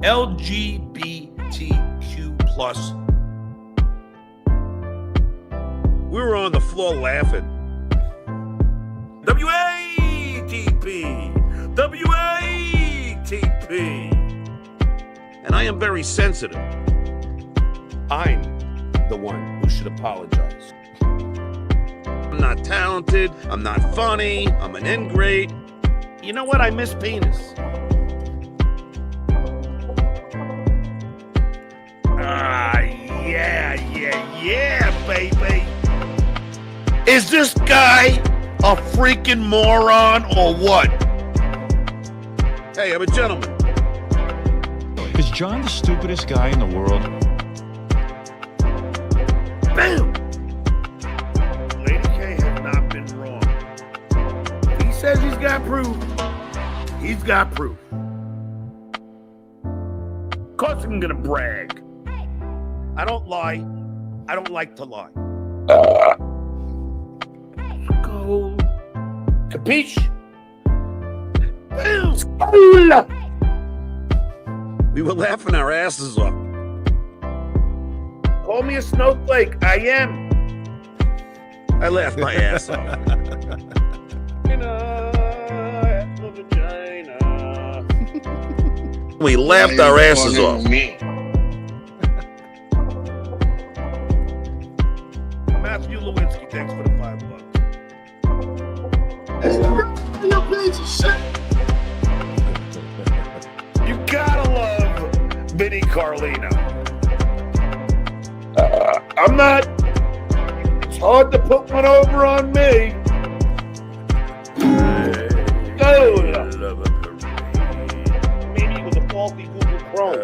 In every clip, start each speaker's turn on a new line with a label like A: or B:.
A: LGBTQ plus.
B: We were on the floor laughing. WATP. And I am very sensitive.
A: I'm the one who should apologize.
B: I'm not talented. I'm not funny. I'm an ingrate.
A: You know what? I miss penis. Yeah, baby. Is this guy a freaking moron or what?
B: Hey, I'm a gentleman.
C: Is John the stupidest guy in the world?
A: Bam! Lady K has not been wrong. He says he's got proof. He's got proof. Of course I'm gonna brag. I don't lie. I don't like to lie. Go. Capiche?
B: We were laughing our asses off.
A: Call me a snowflake. I am.
B: I laughed my ass off. We laughed our asses off.
A: Matthew Lewinsky, thanks for the $5. You gotta love Vinny Carlino. I'm not. It's hard to put one over on me. Maybe with a faulty Google Chrome.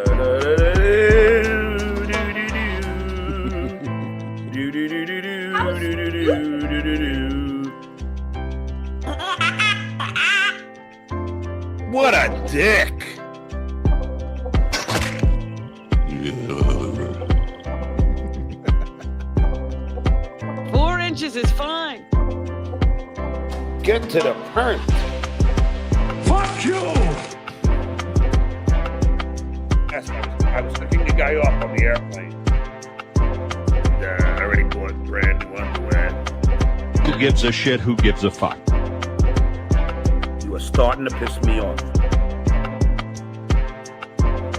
A: What a dick.
D: 4 inches is fine.
A: Get to the point.
C: Fuck you!
A: Yes, I was looking the guy off on the airplane. I already bought brand new underwear.
C: Who gives a shit? Who gives a fuck?
A: You are starting to piss me off.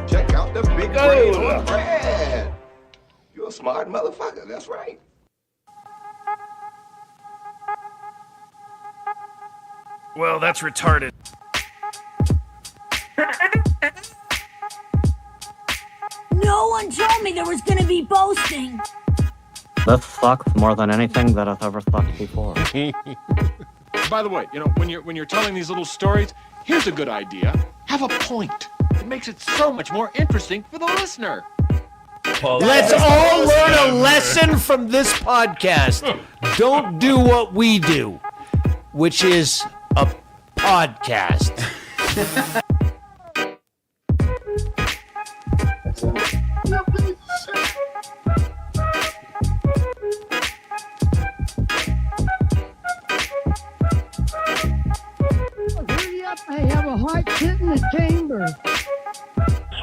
E: Check out the big brain on Brad. You're a smart motherfucker, that's right.
A: Well, that's retarded.
F: No one told me there was gonna be boasting.
G: This sucks more than anything that has ever sucked before.
H: By the way, when you're telling these little stories, here's a good idea. Have a point. It makes it so much more interesting for the listener.
I: Let's all learn a lesson from this podcast. Don't do what we do, which is a podcast.
J: Hurry up, I have a heart sit in the chamber.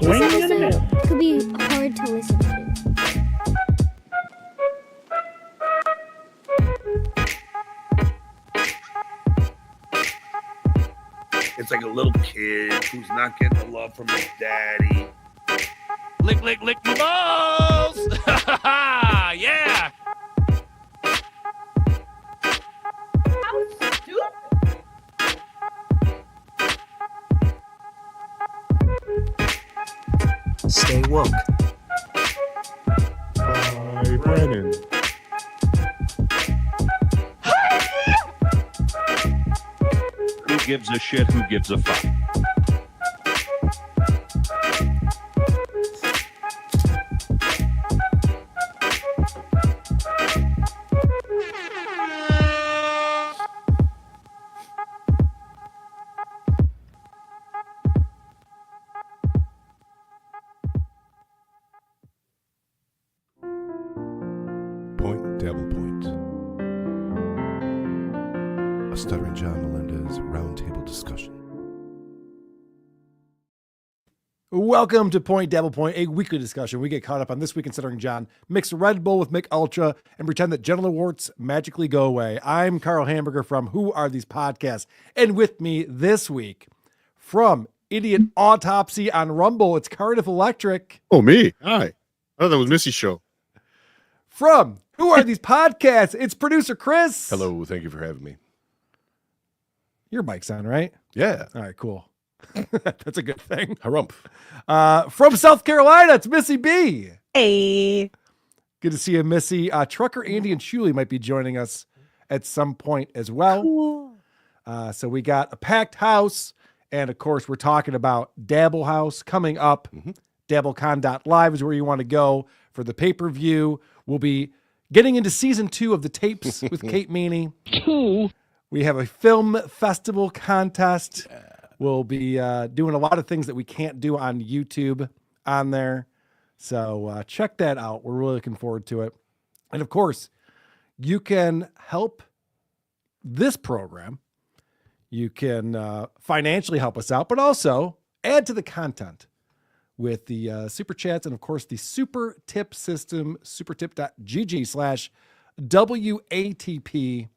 K: This episode could be hard to listen to.
A: It's like a little kid who's not getting the love from his daddy. Lick, lick, lick my balls! Yeah!
D: How stupid.
I: Stay woke.
C: Hi, Brennan. Who gives a shit? Who gives a fuck?
L: Point Double Point. a Stuttering John Melendez roundtable discussion.
M: Welcome to Point Dabble Point, a weekly discussion. We get caught up on This Week in Stuttering John, mix Red Bull with Mick Ultra, and pretend that genital warts magically go away. I'm Karl Hamburger from Who Are These Podcasts? And with me this week, from Idiot Autopsy on Rumble, it's Cardiff Electric.
N: Oh, me? Hi. I thought that was Missy's show.
M: From Who Are These Podcasts? It's producer Chris.
L: Hello, thank you for having me.
M: Your mic's on, right?
L: Yeah.
M: All right, cool. That's a good thing.
L: Harump.
M: From South Carolina, it's Missy B.
O: Hey.
M: Good to see you, Missy. Trucker Andy and Shuli might be joining us at some point as well.
O: Cool.
M: So we got a packed house. And, of course, we're talking about Dabble House coming up. DabbleCon.live is where you want to go for the pay-per-view. We'll be getting into season 2 of the tapes with Kate Meany. We have a film festival contest. We'll be doing a lot of things that we can't do on YouTube on there. So check that out. We're really looking forward to it. And, of course, you can help this program. You can financially help us out, but also add to the content with the super chats and, of course, the super tip system, supertip.gg/WATP.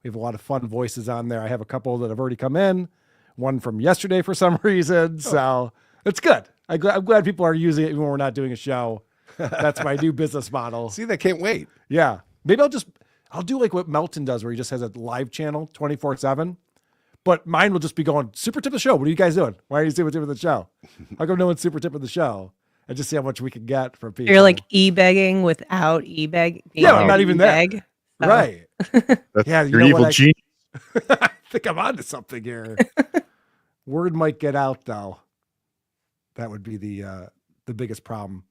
M: We have a lot of fun voices on there. I have a couple that have already come in, one from yesterday for some reason. So it's good. I'm glad people are using it even when we're not doing a show. That's my new business model.
L: See, they can't wait.
M: Yeah. Maybe I'll do like what Melton does where he just has a live channel 24/7. But mine will just be going, super tip of the show. What are you guys doing? Why are you super tip of the show? How come no one's super tip of the show? And just see how much we can get from people.
O: You're like e-begging without e-beg.
M: Yeah, I'm not even there.
O: So.
M: Right. Yeah,
N: You're evil genius.
M: I think I'm onto something here. Word might get out, though. That would be the biggest problem.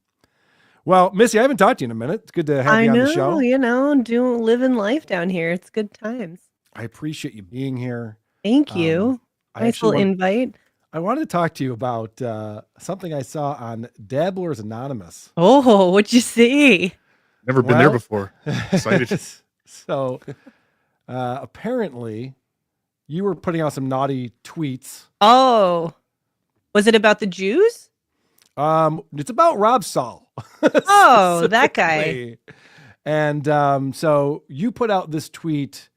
M: Well, Missy, I haven't talked to you in a minute. It's good to have you on the show.
O: Living life down here. It's good times.
M: I appreciate you being here.
O: Thank you. Nice little invite.
M: I wanted to talk to you about something I saw on Dabblers Anonymous.
O: Oh, what'd you see?
N: Never been there before. Excited.
M: So apparently you were putting out some naughty tweets.
O: Oh, was it about the Jews?
M: It's about Rob Saul.
O: Oh, that guy.
M: And so you put out this tweet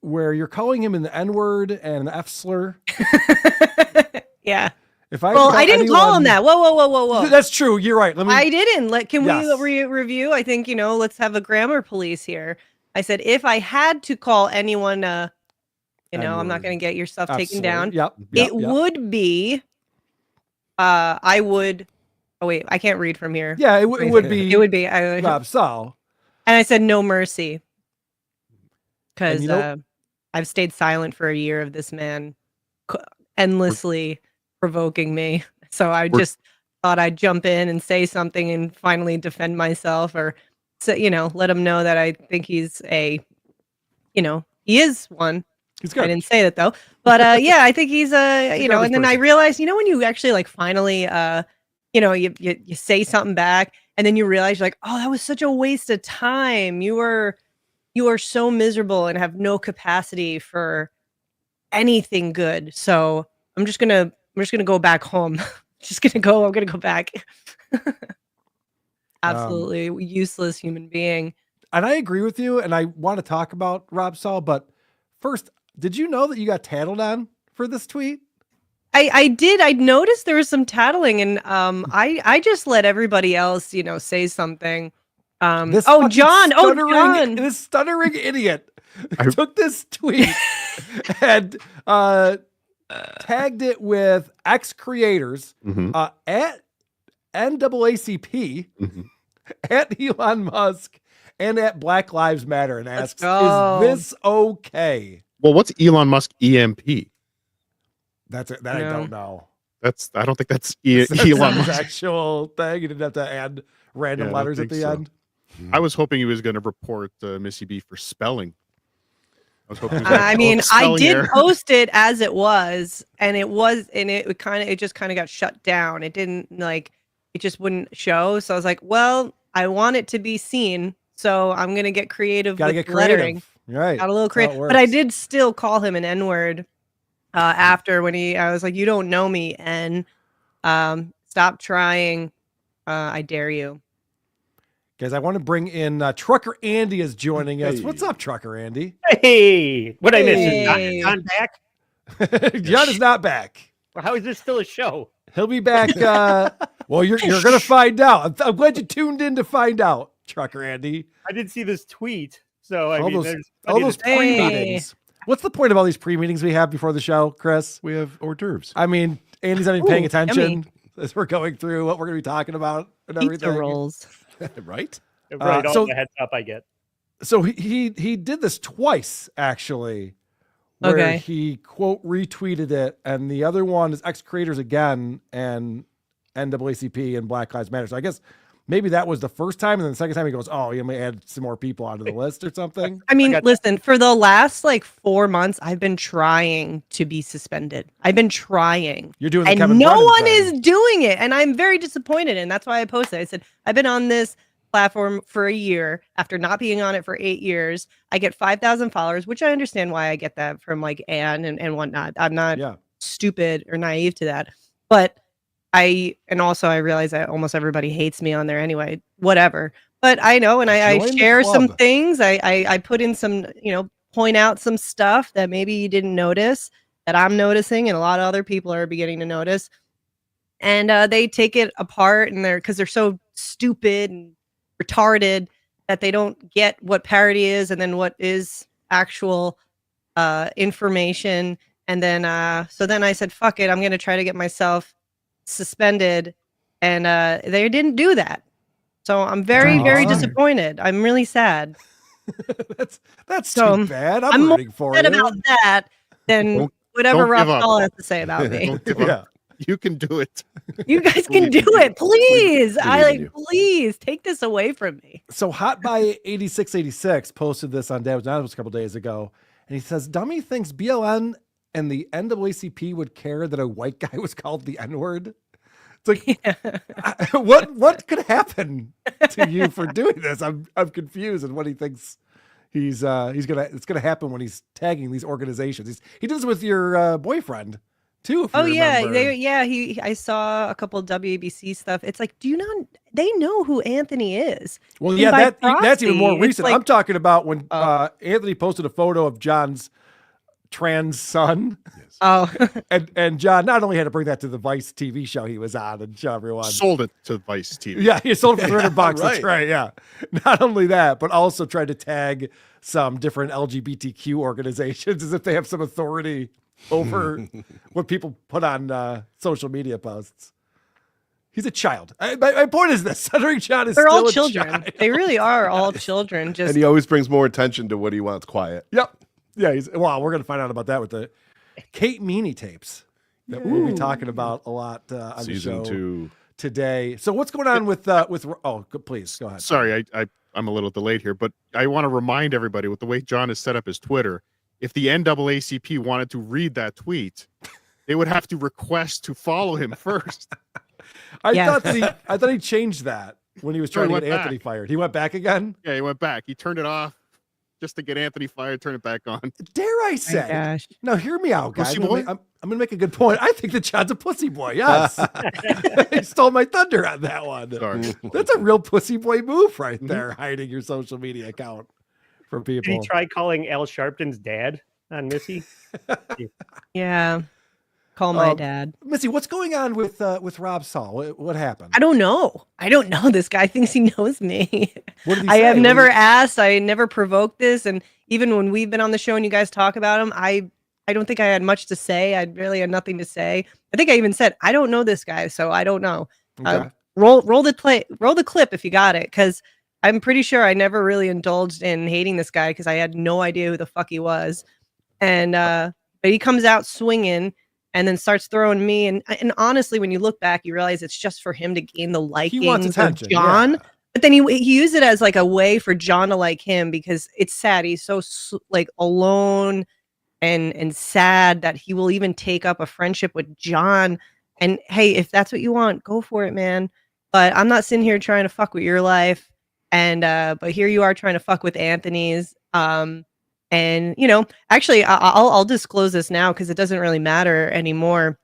M: where you're calling him an N-word and an F slur.
O: Yeah.
M: I
O: didn't call him that. Whoa.
M: That's true. You're right.
O: I didn't. Can we review? I think, let's have a grammar police here. I said, if I had to call anyone, I'm not going to get your stuff taken down. It would be, I would, oh wait, I can't read from here.
M: Yeah, it would be.
O: It would be
M: Rob Saul.
O: And I said, no mercy. Because I've stayed silent for a year of this man endlessly provoking me. So I just thought I'd jump in and say something and finally defend myself, or let him know that I think he's he is one.
M: He's good.
O: I didn't say that though. But I think he's and then I realized, when you actually finally you say something back and then you realize you're like, oh, that was such a waste of time. You are so miserable and have no capacity for anything good. So I'm just gonna go back home. I'm gonna go back. Absolutely useless human being.
M: And I agree with you. And I want to talk about Rob Saul, but first, did you know that you got tattled on for this tweet?
O: I did. I noticed there was some tattling, and I just let everybody else, say something. John.
M: This stuttering idiot took this tweet and tagged it with ex-creators at NAACP, at Elon Musk, and at Black Lives Matter, and asks, "Is this okay?"
N: Well, what's Elon Musk EMP?
M: That's it. That I don't know.
N: I don't think that's Elon Musk
M: actual thing. You didn't have to add random letters at the end.
N: I was hoping he was going to report Missy B for spelling. I was hoping.
O: I did post it as it was, and it just kind of got shut down. It didn't it just wouldn't show. So I was like, well, I want it to be seen, so I'm gonna get creative with lettering.
M: Right.
O: Got a little
M: That's how
O: crazy.
M: it
O: But I
M: works.
O: did still call him an N-word after when I was like, you don't know me, and stop trying. I dare you.
M: Guys, I want to bring in Trucker Andy is joining us. What's up, Trucker Andy?
P: Hey, what I miss?
O: Hey.
P: Is John back?
M: John is not back.
P: Well, how is this still a show?
M: He'll be back. Well, you're going to find out. I'm glad you tuned in to find out, Trucker Andy.
P: I did see this tweet, so I
M: all
P: mean,
M: those,
P: there's
M: all those pre-meetings. What's the point of all these pre-meetings we have before the show, Chris?
L: We have hors d'oeuvres.
M: I mean, Andy's not even paying attention
O: yummy.
M: as we're going through what we're going to be talking about and
O: Pizza
M: everything.
O: rolls.
L: Right?
P: right, all
M: so-
P: the heads up I get.
M: So he did this twice, actually, where
O: Okay.
M: he quote retweeted it, and the other one is X Creators again and NAACP and Black Lives Matter. So I guess maybe that was the first time, and then the second time he goes, "Oh, you may add some more people onto the list or something."
O: I mean, listen, for the last like 4 months, I've been trying to be suspended. I've been trying.
M: You're doing the
O: And
M: Kevin
O: no
M: Brennan
O: one
M: thing.
O: is doing it. And I'm very disappointed. And that's why I posted. I said, I've been on this platform for a year after not being on it for 8 years. I get 5,000 followers, which I understand why I get that from like Anne and whatnot. I'm not stupid or naive to that. But I realize that almost everybody hates me on there anyway, whatever. But I know, and I
M: Join the
O: share some
M: club.
O: things. I put in some, point out some stuff that maybe you didn't notice that I'm noticing and a lot of other people are beginning to notice. And they take it apart and because they're so stupid and retarded that they don't get what parody is and then what is actual information. And then so then I said, fuck it, I'm going to try to get myself suspended. And they didn't do that. So I'm very, very disappointed. I'm really sad.
M: That's
O: So,
M: too bad.
O: I'm
M: I'm
O: more
M: rooting for
O: sad
M: you.
O: about that than whatever
N: don't
O: Rob
N: give up.
O: Saul has to say about me.
N: Don't give up. You can do it.
O: You guys can do it, please.
L: believe in you.
O: Please take this away from me.
M: So Hot by 8686 posted this on Dabbleverse a couple days ago, and he says, "Dummy thinks BLN and the NAACP would care that a white guy was called the N-word." It's like, what could happen to you for doing this? I'm confused on what he thinks it's gonna happen when he's tagging these organizations. He does with your boyfriend too. If you remember.
O: I saw a couple of WABC stuff. It's like, they know who Anthony is.
M: Well,
O: And
M: yeah,
O: by
M: that's even more
O: proxy, it's
M: recent.
O: like-
M: I'm talking about when Anthony posted a photo of John's trans son.
O: Oh,
M: and John not only had to bring that to the Vice TV show he was on and show everyone.
N: Sold it to Vice TV.
M: Yeah, he sold it for $300. That's
L: Right.
M: right. Yeah. Not only that, but also tried to tag some different LGBTQ organizations as if they have some authority over what people put on social media posts. He's a child. My point is this: Stuttering John is
O: they're
M: still
O: all
M: a
O: children.
M: child.
O: They really are all children. Just
L: And he always brings more attention to what he wants quiet.
M: Yep. Yeah. We're going to find out about that with the Kate Meany tapes that we'll be talking about a lot on
L: Season
M: the show
L: 2.
M: today. So what's going on with please go ahead.
N: Sorry, I'm a little delayed here, but I want to remind everybody with the way John has set up his Twitter, if the NAACP wanted to read that tweet, they would have to request to follow him first.
M: I thought he changed that when he was trying to
N: went
M: get Anthony
N: back.
M: fired. He went back again.
N: Yeah, he went back. He turned it off just to get Anthony fired, turn it back on.
M: Dare I say?
O: gosh.
M: Now hear me out, guys.
N: Pussy
M: I'm
N: boy?
M: going to make a good point. I think that John's a pussy boy. Yes, he stole my thunder on that one.
N: Sorry.
M: That's a real pussy boy move right there, hiding your social media account from
P: Did
M: people.
P: he try calling Al Sharpton's dad on Missy?
O: yeah. Call my dad.
M: Missy, what's going on with Rob Saul? What happened?
O: I don't know. This guy thinks he knows me.
M: What did he
O: I
M: say?
O: have
M: What
O: never
M: did he-
O: asked. I never provoked this. And even when we've been on the show and you guys talk about him, I don't think I had much to say. I really had nothing to say. I think I even said, I don't know this guy, so I don't know.
M: Okay.
O: Roll the clip if you got it, because I'm pretty sure I never really indulged in hating this guy because I had no idea who the fuck he was. And but he comes out swinging and then starts throwing me. And honestly, when you look back, you realize it's just for him to gain the liking
M: He wants
O: of
M: attention,
O: John.
M: yeah.
O: But then he used it as like a way for John to like him, because it's sad. He's so like alone and sad that he will even take up a friendship with John. And hey, if that's what you want, go for it, man. But I'm not sitting here trying to fuck with your life. And but here you are trying to fuck with Anthony's. And, actually, I'll disclose this now because it doesn't really matter anymore.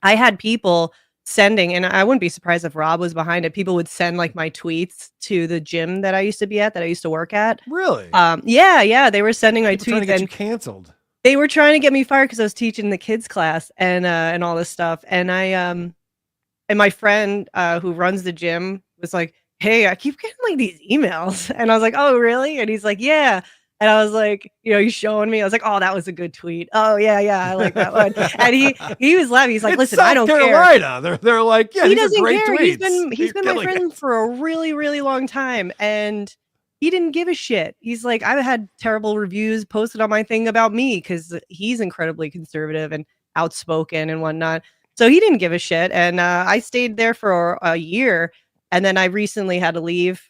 O: I had people sending, and I wouldn't be surprised if Rob was behind it. People would send like my tweets to the gym that I used to be at, that I used to work at.
M: Really?
O: Yeah. They were sending my
M: People trying
O: tweets
M: to get you
O: and
M: canceled.
O: they were trying to get me fired because I was teaching the kids class and all this stuff. And and my friend who runs the gym was like, "Hey, I keep getting like these emails," and I was like, "Oh, really?" And he's like, "Yeah." And I was like, he's showing me. I was like, "Oh, that was a good tweet. Oh, yeah, I like that one." And he was laughing. He's like,
M: It's
O: "Listen, I don't
M: South
O: care."
M: Carolina. They're like, yeah,
O: He
M: these are
O: doesn't
M: great
O: care.
M: tweets.
O: He's been my
M: killing
O: friend
M: it.
O: for a really, really long time, and he didn't give a shit. He's like, I've had terrible reviews posted on my thing about me because he's incredibly conservative and outspoken and whatnot. So he didn't give a shit, and I stayed there for a year, and then I recently had to leave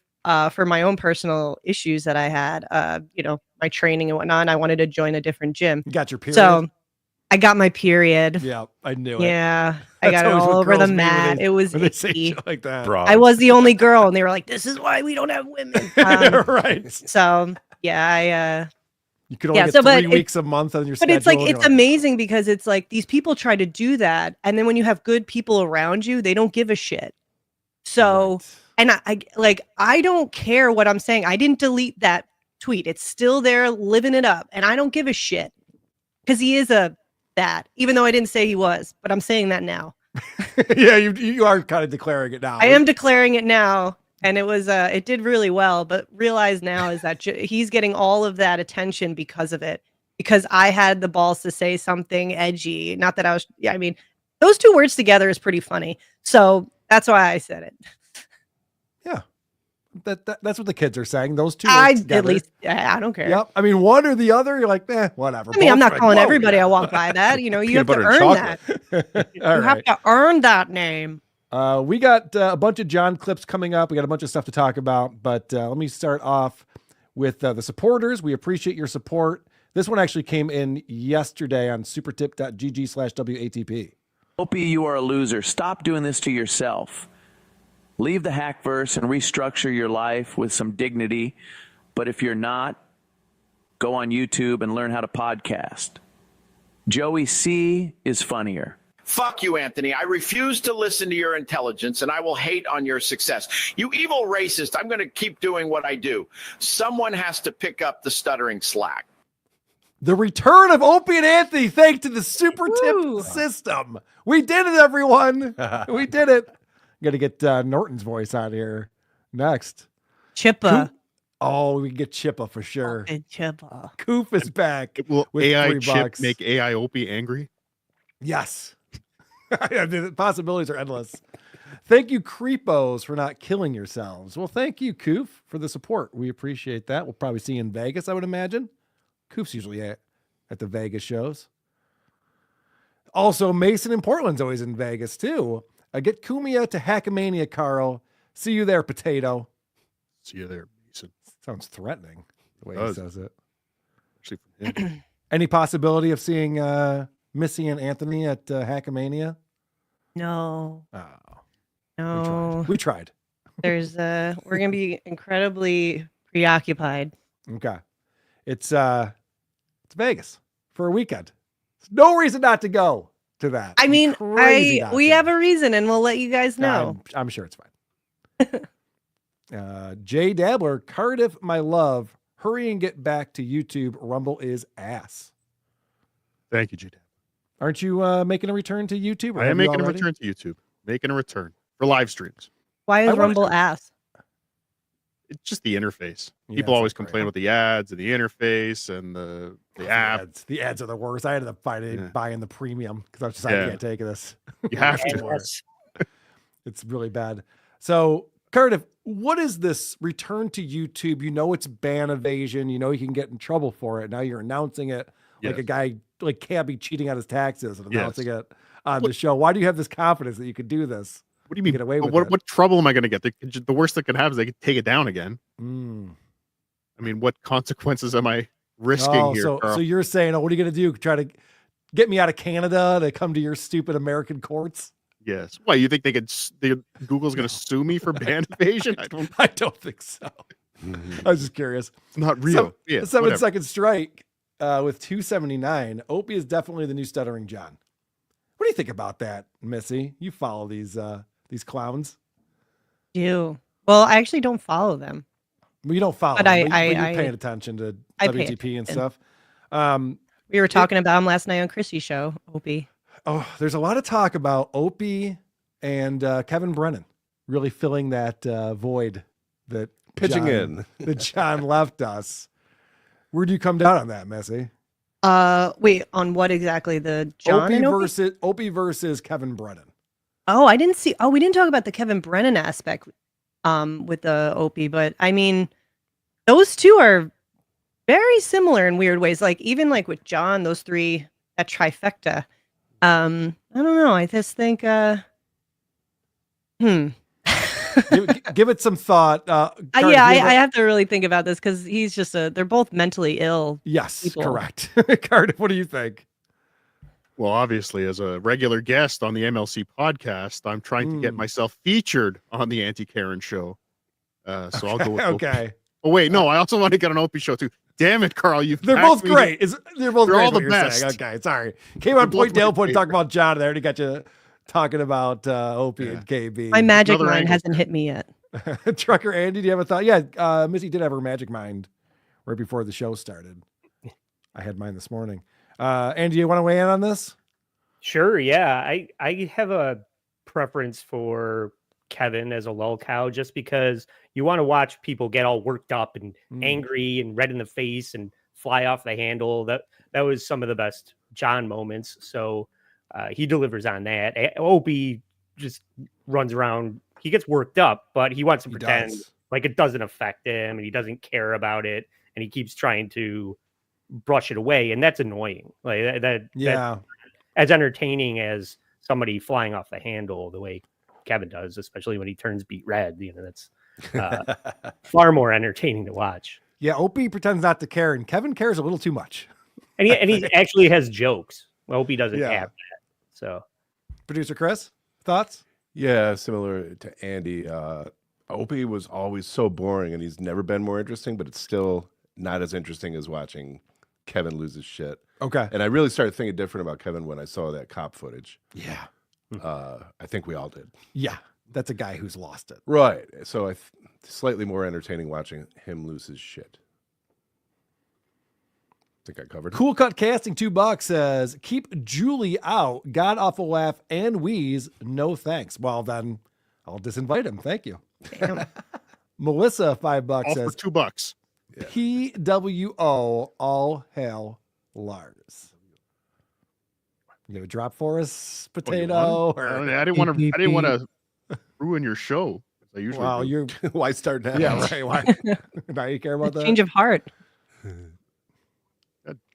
O: for my own personal issues that I had. My training and whatnot. And I wanted to join a different gym.
M: You got your period.
O: So I got my period.
M: Yeah, I knew it.
O: Yeah, I
M: That's
O: got it
M: always
O: all
M: what
O: over the
M: girls mean when
O: mat.
M: they-
O: It was
M: when they say
O: icky.
M: shit like that.
O: I was the only girl, and they were like, "This is why we don't have women."
M: Right.
O: So yeah,
M: You could only
O: yeah,
M: get
O: so, but
M: 3 weeks a month on your
O: but
M: schedule.
O: it's like
M: and you're
O: it's amazing because it's like these people try to do that, and then when you have good people around you, they don't give a shit. So, and I don't care what I'm saying. I didn't delete that tweet. It's still there, living it up, and I don't give a shit because he is that. Even though I didn't say he was, but I'm saying that now.
M: Yeah, you are kind of declaring it now.
O: I am declaring it now, and it was it did really well. But realize now is that he's getting all of that attention because of it. Because I had the balls to say something edgy. Not that I was. Yeah, I mean, those two words together is pretty funny. So that's why I said it.
M: Yeah, that's what the kids are saying. Those two.
O: I
M: words together.
O: at least I don't care.
M: Yep. I mean, one or the other. You're like, whatever.
O: I mean, I'm
M: Both
O: not
M: are
O: calling
M: like,
O: everybody
M: whoa,
O: I walk by that. You have to
L: butter and
O: earn that.
L: chocolate.
O: You have to earn that name.
M: We got a bunch of John clips coming up. We got a bunch of stuff to talk about, but let me start off with the supporters. We appreciate your support. This one actually came in yesterday on supertip.gg/WATP.
Q: Opie, you are a loser. Stop doing this to yourself. Leave the hackverse and restructure your life with some dignity. But if you're not, go on YouTube and learn how to podcast. Joey C is funnier.
R: Fuck you, Anthony. I refuse to listen to your intelligence, and I will hate on your success. You evil racist. I'm going to keep doing what I do. Someone has to pick up the stuttering slack.
M: The return of Opie and Anthony, thanks to the super tip system. We did it, everyone. We did it. Got to get Norton's voice out here next.
O: Chippa.
M: Oh, we can get Chippa for sure.
O: Chippa.
M: Coof is back.
N: Will
M: with
N: AI
M: $3.
N: Chip make AI Opie angry?
M: Yes. The possibilities are endless. Thank you, Creepos, for not killing yourselves. Well, thank you, Coof, for the support. We appreciate that. We'll probably see you in Vegas, I would imagine. Coof's usually at the Vegas shows. Also, Mason in Portland's always in Vegas, too. Get Kumia to Hackamania, Karl. See you there, Potato.
N: See you there, Mason.
M: Sounds threatening, the way he says it.
N: Actually, from him.
M: Any possibility of seeing Missy and Anthony at Hackamania?
O: No.
M: Oh.
O: No.
M: We tried.
O: There's we're gonna be incredibly preoccupied.
M: Okay. It's Vegas for a weekend. There's no reason not to go to that.
O: I mean,
M: Crazy not
O: we
M: to.
O: have a reason, and we'll let you guys know.
M: I'm sure it's fine. Jay Dabbler, Cardiff, my love. Hurry and get back to YouTube. Rumble is ass.
N: Thank you, J-Dab.
M: Aren't you making a return to YouTube?
N: I am making a return to YouTube. Making a return for live streams.
O: Why is Rumble ass?
N: It's just the interface.
M: Yeah,
N: People
M: it's
N: always
M: not great.
N: complain about the ads and the interface and the app.
M: The ads are the worst. I ended up buying the premium because I was just like, I can't take this.
N: You have to.
M: It's really bad. So, Cardiff, what is this return to YouTube? You know it's ban evasion. You know you can get in trouble for it. Now you're announcing it like a guy like Cabby cheating on his taxes and announcing it on the show. Why do you have this confidence that you could do this?
N: What do you mean?
M: Get away with
N: what,
M: it?
N: what trouble am I going to get? The worst that could happen is they could take it down again. I mean, what consequences am I risking here?
M: So you're saying, what are you going to do? Try to get me out of Canada to come to your stupid American courts?
N: Yes. Why, you think Google's going to sue me for ban evasion?
M: I don't think so. I was just curious.
N: It's not real.
M: 7 second strike. with 279. Opie is definitely the new Stuttering John. What do you think about that, Missy? You follow these clowns?
O: Do. Well, I actually don't follow them.
M: Well, you don't follow
O: But
M: them,
O: I-
M: but you're
O: I-
M: paying attention to
O: I pay
M: WTP and
O: attention.
M: stuff.
O: We were talking about him last night on Chrissy's show, Opie.
M: Oh, there's a lot of talk about Opie and Kevin Brennan really filling that void that
L: Pitching
M: John,
L: in.
M: that John left us. Where do you come down on that, Missy?
O: Wait, on what exactly? The John and Opie?
M: Opie versus Kevin Brennan.
O: Oh, I didn't see. Oh, we didn't talk about the Kevin Brennan aspect with the Opie, but I mean, those two are very similar in weird ways. Like even like with John, those three, that trifecta. I don't know. I just think
M: give it some thought. Cardiff,
O: yeah, I have to really think about this because he's just they're both mentally ill.
M: Yes,
O: people.
M: correct. Cardiff, what do you think?
N: Well, obviously, as a regular guest on the MLC podcast, I'm trying to get myself featured on the Auntie Karen show. So I'll go with Opie.
M: Okay.
N: Oh wait, no, I also want to get an Opie show too. Damn it, Carl,
M: They're both great. They're both
N: They're
M: great.
N: all
M: What
N: the
M: you're
N: best.
M: saying. Okay, sorry. Came on
N: They're
M: Point
N: both
M: Dale
N: my
M: Point talking
N: favorite.
M: about John. I already got you talking about Opie and KB.
O: My magic
N: Another
O: mind
N: angle.
O: hasn't hit me yet.
M: Trucker Andy, do you have a thought? Yeah, Missy did have her magic mind right before the show started. I had mine this morning. Andy, you want to weigh in on this?
P: Sure, yeah. I have a preference for Kevin as a lull cow just because you want to watch people get all worked up and angry and red in the face and fly off the handle. That was some of the best John moments. So he delivers on that. Opie just runs around. He gets worked up, but he wants to pretend like it doesn't affect him and he doesn't care about it. And he keeps trying to brush it away. And that's annoying. Like that as entertaining as somebody flying off the handle the way Kevin does, especially when he turns beet red. You know, that's far more entertaining to watch.
M: Yeah, Opie pretends not to care, and Kevin cares a little too much.
P: And he actually has jokes. Opie doesn't
M: Yeah.
P: have that. So,
M: Producer Chris, thoughts?
L: Yeah, similar to Andy. Opie was always so boring, and he's never been more interesting, but it's still not as interesting as watching Kevin lose his shit.
M: Okay.
L: And I really started thinking different about Kevin when I saw that cop footage.
M: Yeah.
L: I think we all did.
M: Yeah, that's a guy who's lost it.
L: Right. So slightly more entertaining watching him lose his shit. Think I covered it.
M: Cool Cut Casting $2 says, keep Julie out. God awful laugh and wheeze. No thanks. Well, then I'll disinvite him. Thank you. Melissa $5
N: All
M: says,
N: for $2.
M: PWO all hail Lars. You have a drop for us, potato?
N: I didn't want to ruin your show. I usually
M: Wow,
N: do.
M: you're
L: Why start now?
M: yeah, right. Why? Now you care about that?
O: Change of heart.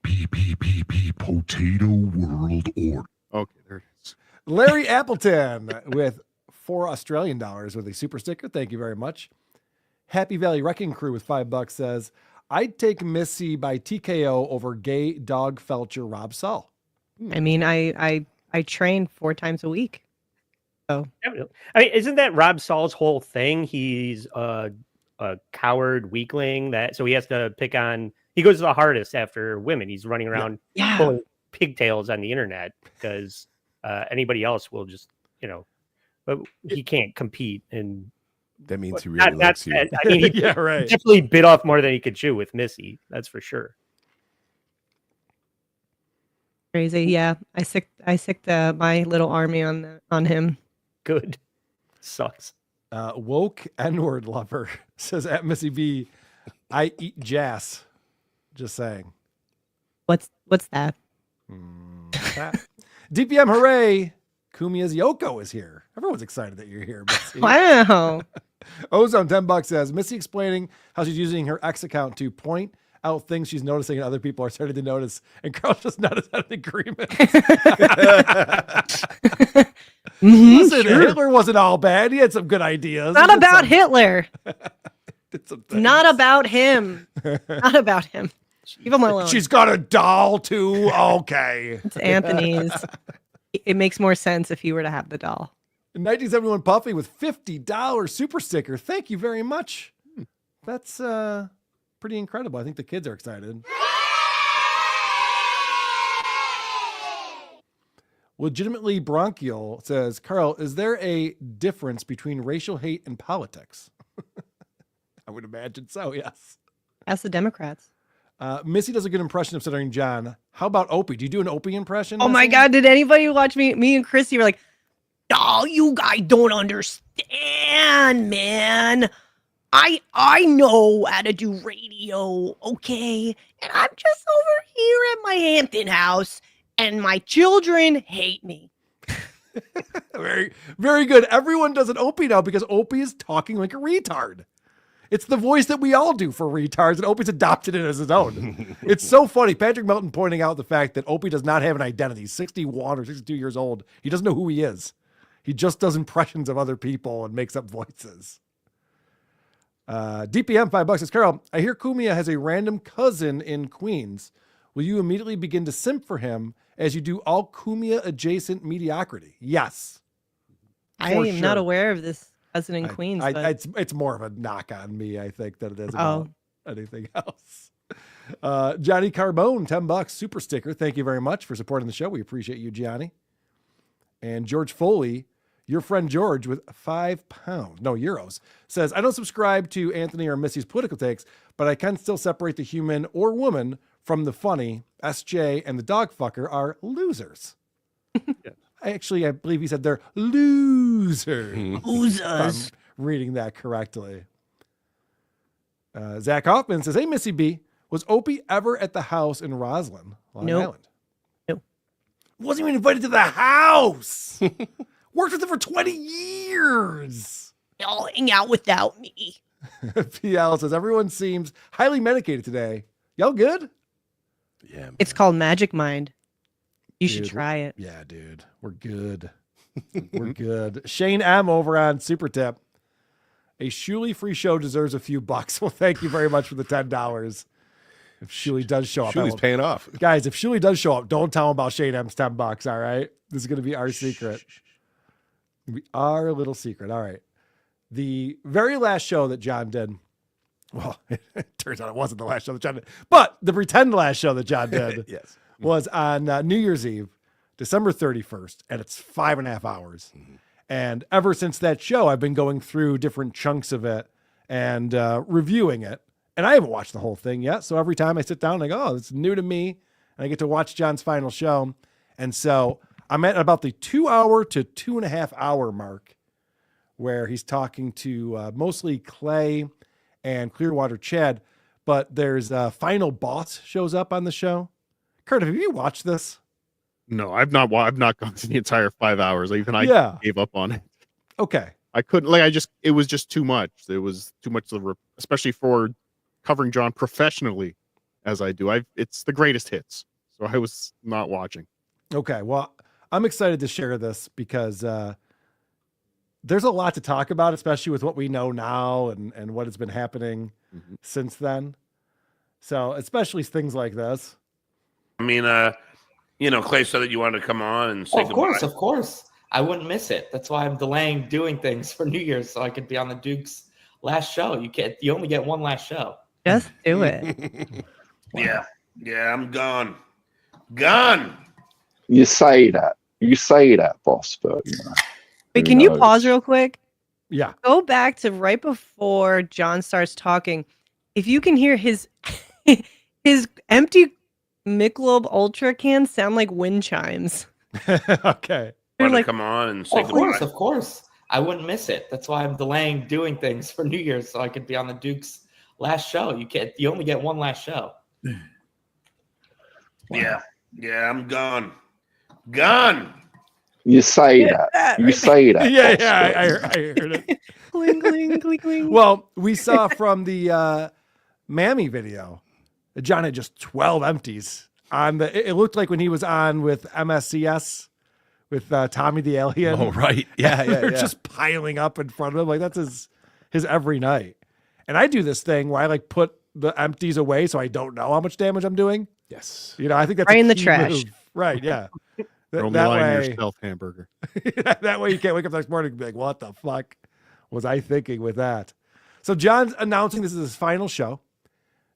C: PPPP Potato World Order.
N: Okay, there it is.
M: Larry Appleton with $4 Australian with a super sticker. Thank you very much. Happy Valley Wrecking Crew with $5 says, I'd take Missy by TKO over gay dog felcher Rob Saul.
O: I mean, I train 4 times a week. So
P: I mean, isn't that Rob Saul's whole thing? He's a coward weakling so he has to pick on. He goes the hardest after women. He's running around pulling pigtails on the internet because anybody else will just, but he can't compete. And
L: that means he really likes you.
P: I mean, he
M: Yeah, right.
P: definitely bit off more than he could chew with Missy. That's for sure.
O: crazy. Yeah, I sicked my little army on him.
P: Good. Sucks.
M: Woke N-word lover says at Missy B, I eat jazz. Just saying.
O: What's that?
M: DPM hooray! Kumiya's Yoko is here. Everyone's excited that you're here, Missy.
O: Wow.
M: Ozone $10 says Missy explaining how she's using her X account to point out things she's noticing and other people are starting to notice, and Carl's just not in agreement. Listen,
O: sure.
M: Hitler wasn't all bad. He had some good ideas.
O: Not about Hitler.
M: Did some
O: Not about him. Not about him. Leave him alone.
M: She's got a doll too. Okay.
O: It's Anthony's. It makes more sense if he were to have the doll.
M: 1971 Puffy with $50 super sticker. Thank you very much. That's pretty incredible. I think the kids are excited. Legitimately Bronchial says, Karl, is there a difference between racial hate and politics? I would imagine so, yes.
O: Ask the Democrats.
M: Missy does a good impression of Stuttering John. How about Opie? Do you do an Opie impression?
O: Oh my
M: Missy?
O: God, did anybody watch me and Christy were like, oh, you guys don't understand, man. I know how to do radio, okay? And I'm just over here at my Hampton house, and my children hate me.
M: Very, very good. Everyone does an Opie now because Opie is talking like a retard. It's the voice that we all do for retards, and Opie's adopted it as his own. It's so funny. Patrick Melton pointing out the fact that Opie does not have an identity. He's 61 or 62 years old. He doesn't know who he is. He just does impressions of other people and makes up voices. DPM $5 says, Karl, I hear Kumia has a random cousin in Queens. Will you immediately begin to simp for him as you do all Kumia adjacent mediocrity? Yes.
O: I am not aware of this cousin in Queens. But...
M: It's more of a knock on me, I think, than it is about anything else. Johnny Carbone, $10, super sticker. Thank you very much for supporting the show. We appreciate you, Johnny. And George Foley, your friend George with €5, says, I don't subscribe to Anthony or Missy's political takes, but I can still separate the human or woman from the funny. SJ and the dog fucker are losers. I believe he said they're losers.
O: Losers.
M: If I'm reading that correctly. Zach Hoffman says, hey, Missy B, was Opie ever at the house in Roslyn, Long Island?
O: No.
M: Wasn't even invited to the house. Worked with him for 20 years.
O: Y'all hang out without me.
M: PL says, everyone seems highly medicated today. Y'all good?
L: Yeah. Man.
O: It's called Magic Mind. You should try it.
M: Yeah, dude. We're good. We're good. Shane M over on Super Tip. A Shuli free show deserves a few bucks. Well, thank you very much for the $10. If Shuli does show up.
L: Shuli's paying off.
M: Guys, if Shuli does show up, don't tell him about Shane M's $10, all right? This is going to be our secret. Our little secret. All right. The very last show that John did, well, it turns out it wasn't the last show that John did, but the pretend last show that John did
L: yes.
M: was on New Year's Eve, December 31st, and it's 5.5 hours. Mm-hmm. And ever since that show, I've been going through different chunks of it and reviewing it. And I haven't watched the whole thing yet. So every time I sit down, I go, oh, it's new to me. And I get to watch John's final show. And so I'm at about the 2 hour to 2.5 hour mark where he's talking to mostly Clay and Clearwater Chad. But there's a final boss shows up on the show. Cardiff, have you watched this?
N: No, I've not gone to the entire 5 hours. Even I gave up on it.
M: Okay.
N: I couldn't, it was just too much. It was too much, especially for covering John professionally as I do. It's the greatest hits. So I was not watching.
M: Okay. Well, I'm excited to share this because there's a lot to talk about, especially with what we know now and what has been happening since then. So especially things like this.
A: I mean, Clay said that you wanted to come on and say goodbye.
S: Of course. I wouldn't miss it. That's why I'm delaying doing things for New Year's so I could be on the Duke's last show. You only get one last show.
O: Just do it.
A: Yeah, I'm gone. Gone.
T: You say that, boss, but
O: Wait, can you pause real quick?
M: Yeah.
O: Go back to right before John starts talking. If you can hear his empty Michelob Ultra can sound like wind chimes.
M: Okay.
A: Want to come on and say goodbye?
S: Of course. I wouldn't miss it. That's why I'm delaying doing things for New Year's so I could be on the Duke's last show. You only get one last show.
A: Yeah, I'm gone. Gone.
T: You say that. You say that.
M: Yeah, I heard it.
O: Cling, cling, cling, cling.
M: Well, we saw from the Mammy video, John had just 12 empties on the. It looked like when he was on with MSCS with Tommy the Alien.
L: Oh, right. Yeah.
M: They're just piling up in front of him. Like that's his every night. And I do this thing where I put the empties away so I don't know how much damage I'm doing.
L: Yes.
M: I think that's
O: right
M: a
O: in the
M: key
O: trash.
M: move. Right. Yeah.
N: Don't
M: that
N: lie
M: way,
N: on yourself, hamburger.
M: that way you can't wake up the next morning and be like, what the fuck was I thinking with that? So John's announcing this is his final show.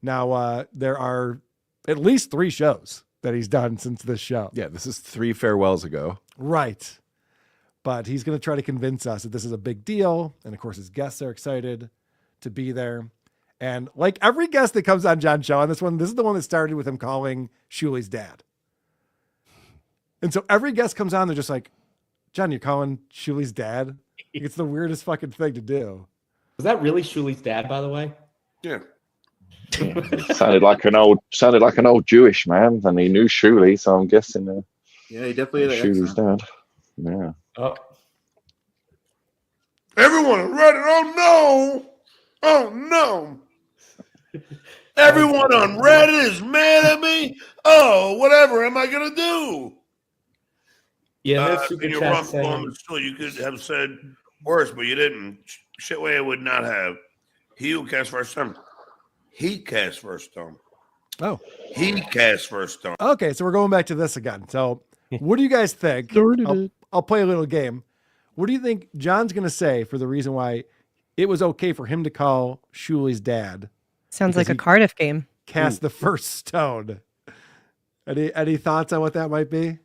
M: Now, there are at least 3 shows that he's done since this show.
L: Yeah, this is 3 farewells ago.
M: Right. But he's going to try to convince us that this is a big deal. And of course, his guests are excited to be there. And like every guest that comes on John's show, on this is the one that started with him calling Shuli's dad. And so every guest comes on, they're just like, John, you're calling Shuli's dad? It's the weirdest fucking thing to do.
S: Was that really Shuli's dad, by the way?
A: Yeah.
T: Sounded like an old Jewish man, and he knew Shuli, so I'm guessing.
U: Yeah, he definitely had
T: Shuli's dad. Yeah.
S: Oh.
A: Everyone on Reddit, oh no. Everyone on Reddit is mad at me. Oh, whatever am I going to do?
S: Yeah, that's super
A: your
S: chat saying-
A: performance, so you could have said worse, but you didn't. Shitway would not have. He who cast first stone. He cast first stone.
M: Oh.
A: He cast first stone.
M: Okay, so we're going back to this again. So what do you guys think? I'll play a little game. What do you think John's going to say for the reason why it was okay for him to call Shuli's dad?
O: Sounds like a Cardiff game.
M: Cast the first stone. Any thoughts on what that might be?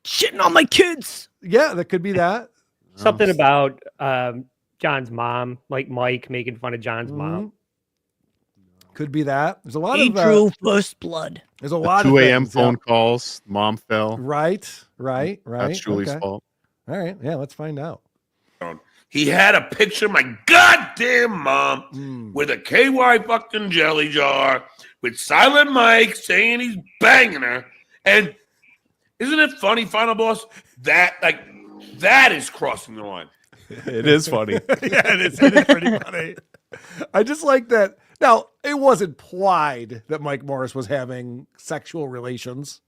O: Shitting on my kids.
M: Yeah, that could be that.
P: Something about John's mom, like Mike making fun of John's mom.
M: Could be that. There's a lot
O: He
M: of
O: drew first blood.
M: There's a lot
N: 2
M: of
N: a.m.
M: things,
N: phone calls. Mom fell.
M: Right.
N: That's Shuli's
M: Okay.
N: fault.
M: All right. Yeah, let's find out.
A: He had a picture of my goddamn mom with a KY fucking jelly jar with Silent Mike saying he's banging her. And isn't it funny, Final Boss? That is crossing the line.
L: It is funny.
M: Yeah, it is pretty funny. I just like that. Now, it was implied that Mike Morris was having sexual relations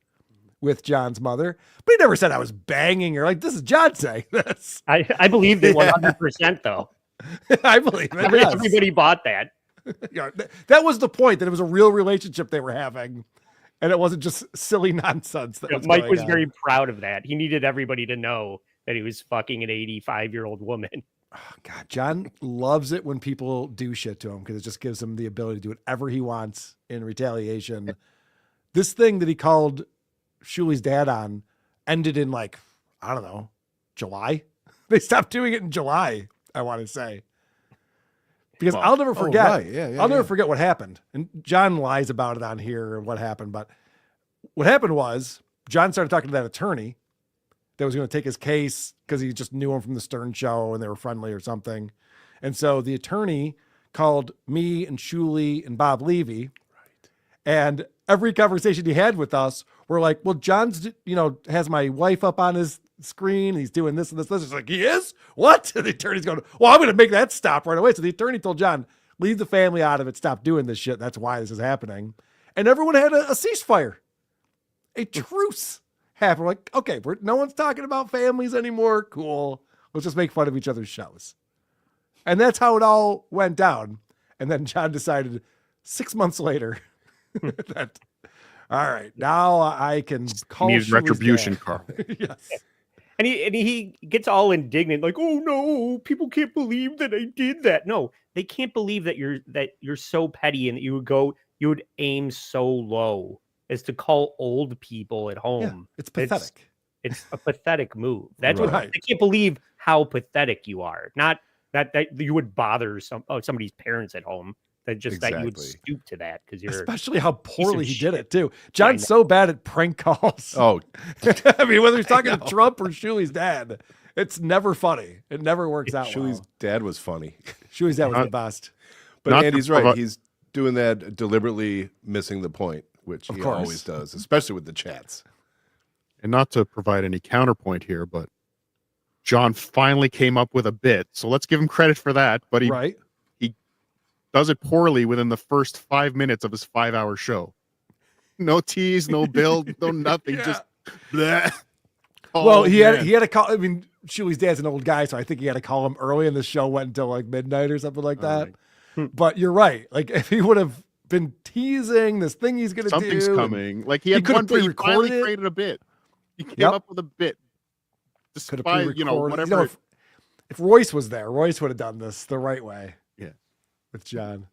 M: with John's mother, but he never said I was banging her. Like, this is John saying this.
P: I believed it 100% though.
M: I believe it. Yes.
P: Everybody bought that.
M: Yeah, that was the point, that it was a real relationship they were having, and it wasn't just silly nonsense.
P: Mike was very proud of that. He needed everybody to know that he was fucking an 85-year-old woman.
M: Oh, God, John loves it when people do shit to him because it just gives him the ability to do whatever he wants in retaliation. This thing that he called Shuli's dad on ended in, like, I don't know, July. They stopped doing it in July, I want to say. Because I'll never forget. I'll never forget what happened. And John lies about it on here and what happened. But what happened was John started talking to that attorney that was going to take his case because he just knew him from the Stern show and they were friendly or something. And so the attorney called me and Shuli and Bob Levy. Right. And every conversation he had with us, we're like, well, John's, has my wife up on his screen. He's doing this and this. It's like, he is? What? And the attorney's going, well, I'm going to make that stop right away. So the attorney told John, leave the family out of it. Stop doing this shit. That's why this is happening. And everyone had a ceasefire, a truce happened. We're like, okay, no one's talking about families anymore. Cool. Let's just make fun of each other's shows. And that's how it all went down. And then John decided 6 months later that, all right, now I can call
N: He needed retribution,
M: dad.
N: Karl.
M: Yes.
P: And he gets all indignant, like, oh no, people can't believe that I did that. No, they can't believe that you're so petty and that you would aim so low as to call old people at home.
M: Yeah, it's pathetic.
P: It's a pathetic move. That's
M: Right.
P: what they can't believe how pathetic you are. Not that you would bother somebody's parents at home. That you would stoop to that because you're
M: especially how poorly he did it too. John's so bad at prank calls.
L: Oh,
M: I mean, whether he's talking to Trump or Shuli's dad, it's never funny. It never works out.
L: Shuli's dad was funny.
M: Shuli's dad was the best.
L: But Andy's right. He's doing that deliberately, missing the point, which he always does, especially with the chats.
N: And not to provide any counterpoint here, but John finally came up with a bit, so let's give him credit for that. But he does it poorly within the first 5 minutes of his 5-hour show. No tease, no build, no nothing. Just bleh.
M: Well, he had to call. I mean, Shuli's dad's an old guy, so I think he had to call him early, and the show went until like midnight or something like that. But you're right. Like if he would have been teasing this thing he's going to do,
N: something's coming. Like he had one bit. He finally created a bit. He came up with a bit. Despite whatever.
M: If Royce was there, Royce would have done this the right way.
N: Yeah,
M: with John.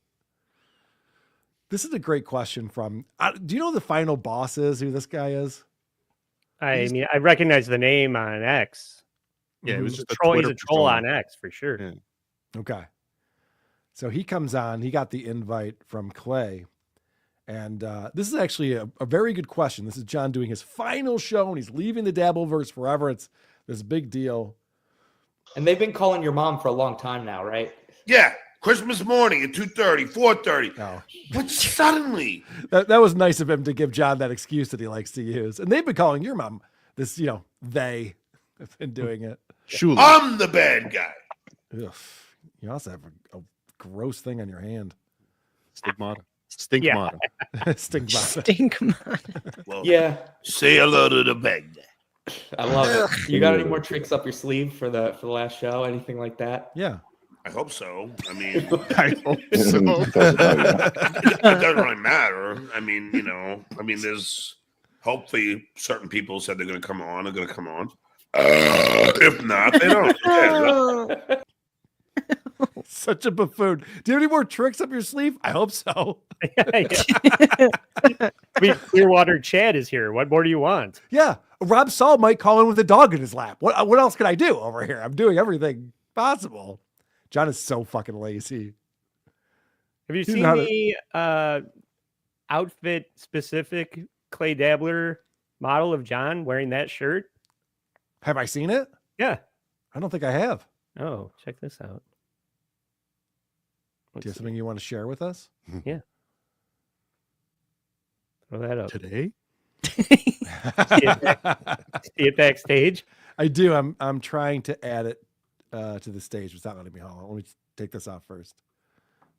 M: This is a great question from. Do you know who the final boss is? Who this guy is?
P: I mean, I recognize the name on X.
N: Yeah, it was just a
P: troll. He's
N: Twitter
P: a troll
N: persona.
P: on X for sure.
N: Yeah.
M: Okay. So he comes on. He got the invite from Clay. And this is actually a very good question. This is John doing his final show, and he's leaving the Dabbleverse forever. It's this big deal.
S: And they've been calling your mom for a long time now, right?
A: Yeah, Christmas morning at 2:30, 4:30.
M: Oh.
A: But suddenly,
M: That was nice of him to give John that excuse that he likes to use. And they've been calling your mom this, they have been doing it.
N: Shuli.
A: I'm the bad guy.
M: Ugh. You also have a gross thing on your hand.
N: Stigmata. Stinkmata.
M: Stigmata.
O: Stinkmata.
A: Well,
S: Yeah.
A: say hello to the bad guy.
S: I love it. You got any more tricks up your sleeve for the last show? Anything like that?
M: Yeah.
A: I hope so. I mean,
N: I hope so.
A: it doesn't really matter. I mean, there's hopefully certain people said they're going to come on. They're going to come on. If not, they don't. Yeah.
M: Such a buffoon. Do you have any more tricks up your sleeve? I hope so.
P: Clearwater Chad is here. What more do you want?
M: Yeah. Rob Saul might call in with a dog in his lap. What else can I do over here? I'm doing everything possible. John is so fucking lazy.
P: Have you seen the outfit specific Clay Dabbler model of John wearing that shirt?
M: Have I seen it?
P: Yeah.
M: I don't think I have.
P: Oh, check this out.
M: Do you have something you want to share with us?
P: Yeah. Throw that up.
N: Today?
P: See it backstage?
M: I do. I'm trying to add it to the stage. It's not letting me. Hold on. Let me take this off first.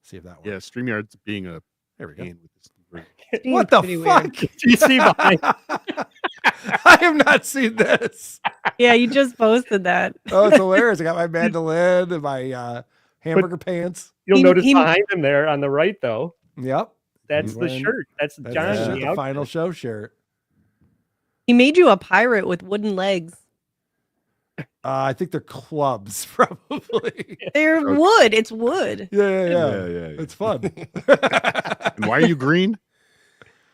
M: See if that works.
N: Yeah, StreamYard's being a
M: There we go.
N: pain with this version.
M: What the
O: Pretty
M: fuck?
O: weird.
P: Do you see behind?
M: I have not seen this.
O: Yeah, you just posted that.
M: Oh, it's hilarious. I got my mandolin and my hamburger pants.
P: You'll
O: He-
P: notice
O: he-
P: behind him there on the right, though.
M: Yep.
P: That's
M: He's
P: the
M: wearing-
P: shirt. That's
M: That's
P: John.
M: the
P: in the outfit.
M: final show shirt.
O: He made you a pirate with wooden legs.
M: I think they're clubs, probably.
O: They're wood. It's wood.
M: Yeah. It's fun.
N: And why are you green?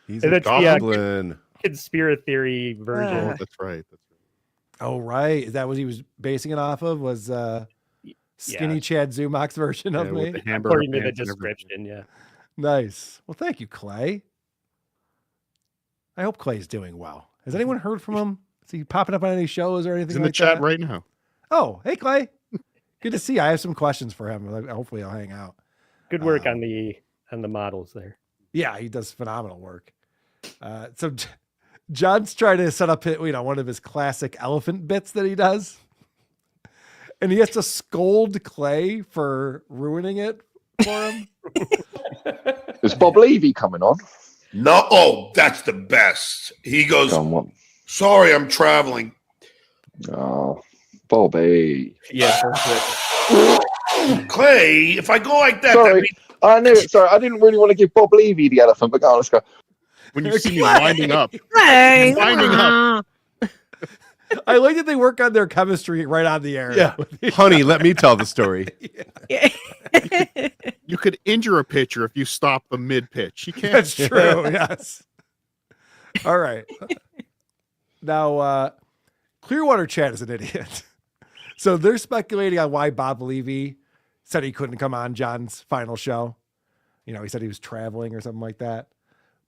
L: He's
P: And
L: a
P: that's the,
L: goblin.
P: Conspiracy theory version.
N: Oh, that's right. That's right.
M: Oh, right. Is that what he was basing it off of? Was Skinny Chad Zumach's version of
N: Yeah,
M: me?
N: with the hamburger
P: According to the
N: pants and everything.
P: description, yeah.
M: Nice. Well, thank you, Clay. I hope Clay's doing well. Has anyone heard from him? Is he popping up on any shows or anything
N: He's in
M: like
N: the chat
M: that?
N: right now.
M: Oh, hey, Clay. Good to see you. I have some questions for him. Hopefully I'll hang out.
P: Good work on the models there.
M: Yeah, he does phenomenal work. So John's trying to set up one of his classic elephant bits that he does. And he has to scold Clay for ruining it for him.
T: Is Bob Levy coming on?
A: No, oh, that's the best. He goes,
T: Come on.
A: sorry, I'm traveling.
T: Oh, Bobby.
S: Yeah,
A: Clay, if I go like that,
T: Sorry,
A: that means
T: I knew it. Sorry, I didn't really want to give Bob Levy the elephant, but go on, let's go.
N: When you see me winding up.
O: Hey.
N: Winding up.
M: I like that they work on their chemistry right on the air.
L: Yeah. Honey, let me tell the story.
N: You could injure a pitcher if you stop the mid pitch. You can't.
M: That's true. Yes. All right. Now, Clearwater Chad is an idiot. So they're speculating on why Bob Levy said he couldn't come on John's final show. He said he was traveling or something like that.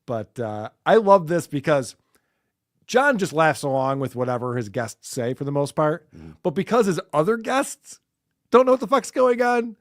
M: But I love this because John just laughs along with whatever his guests say for the most part. But because his other guests don't know what the fuck's going on,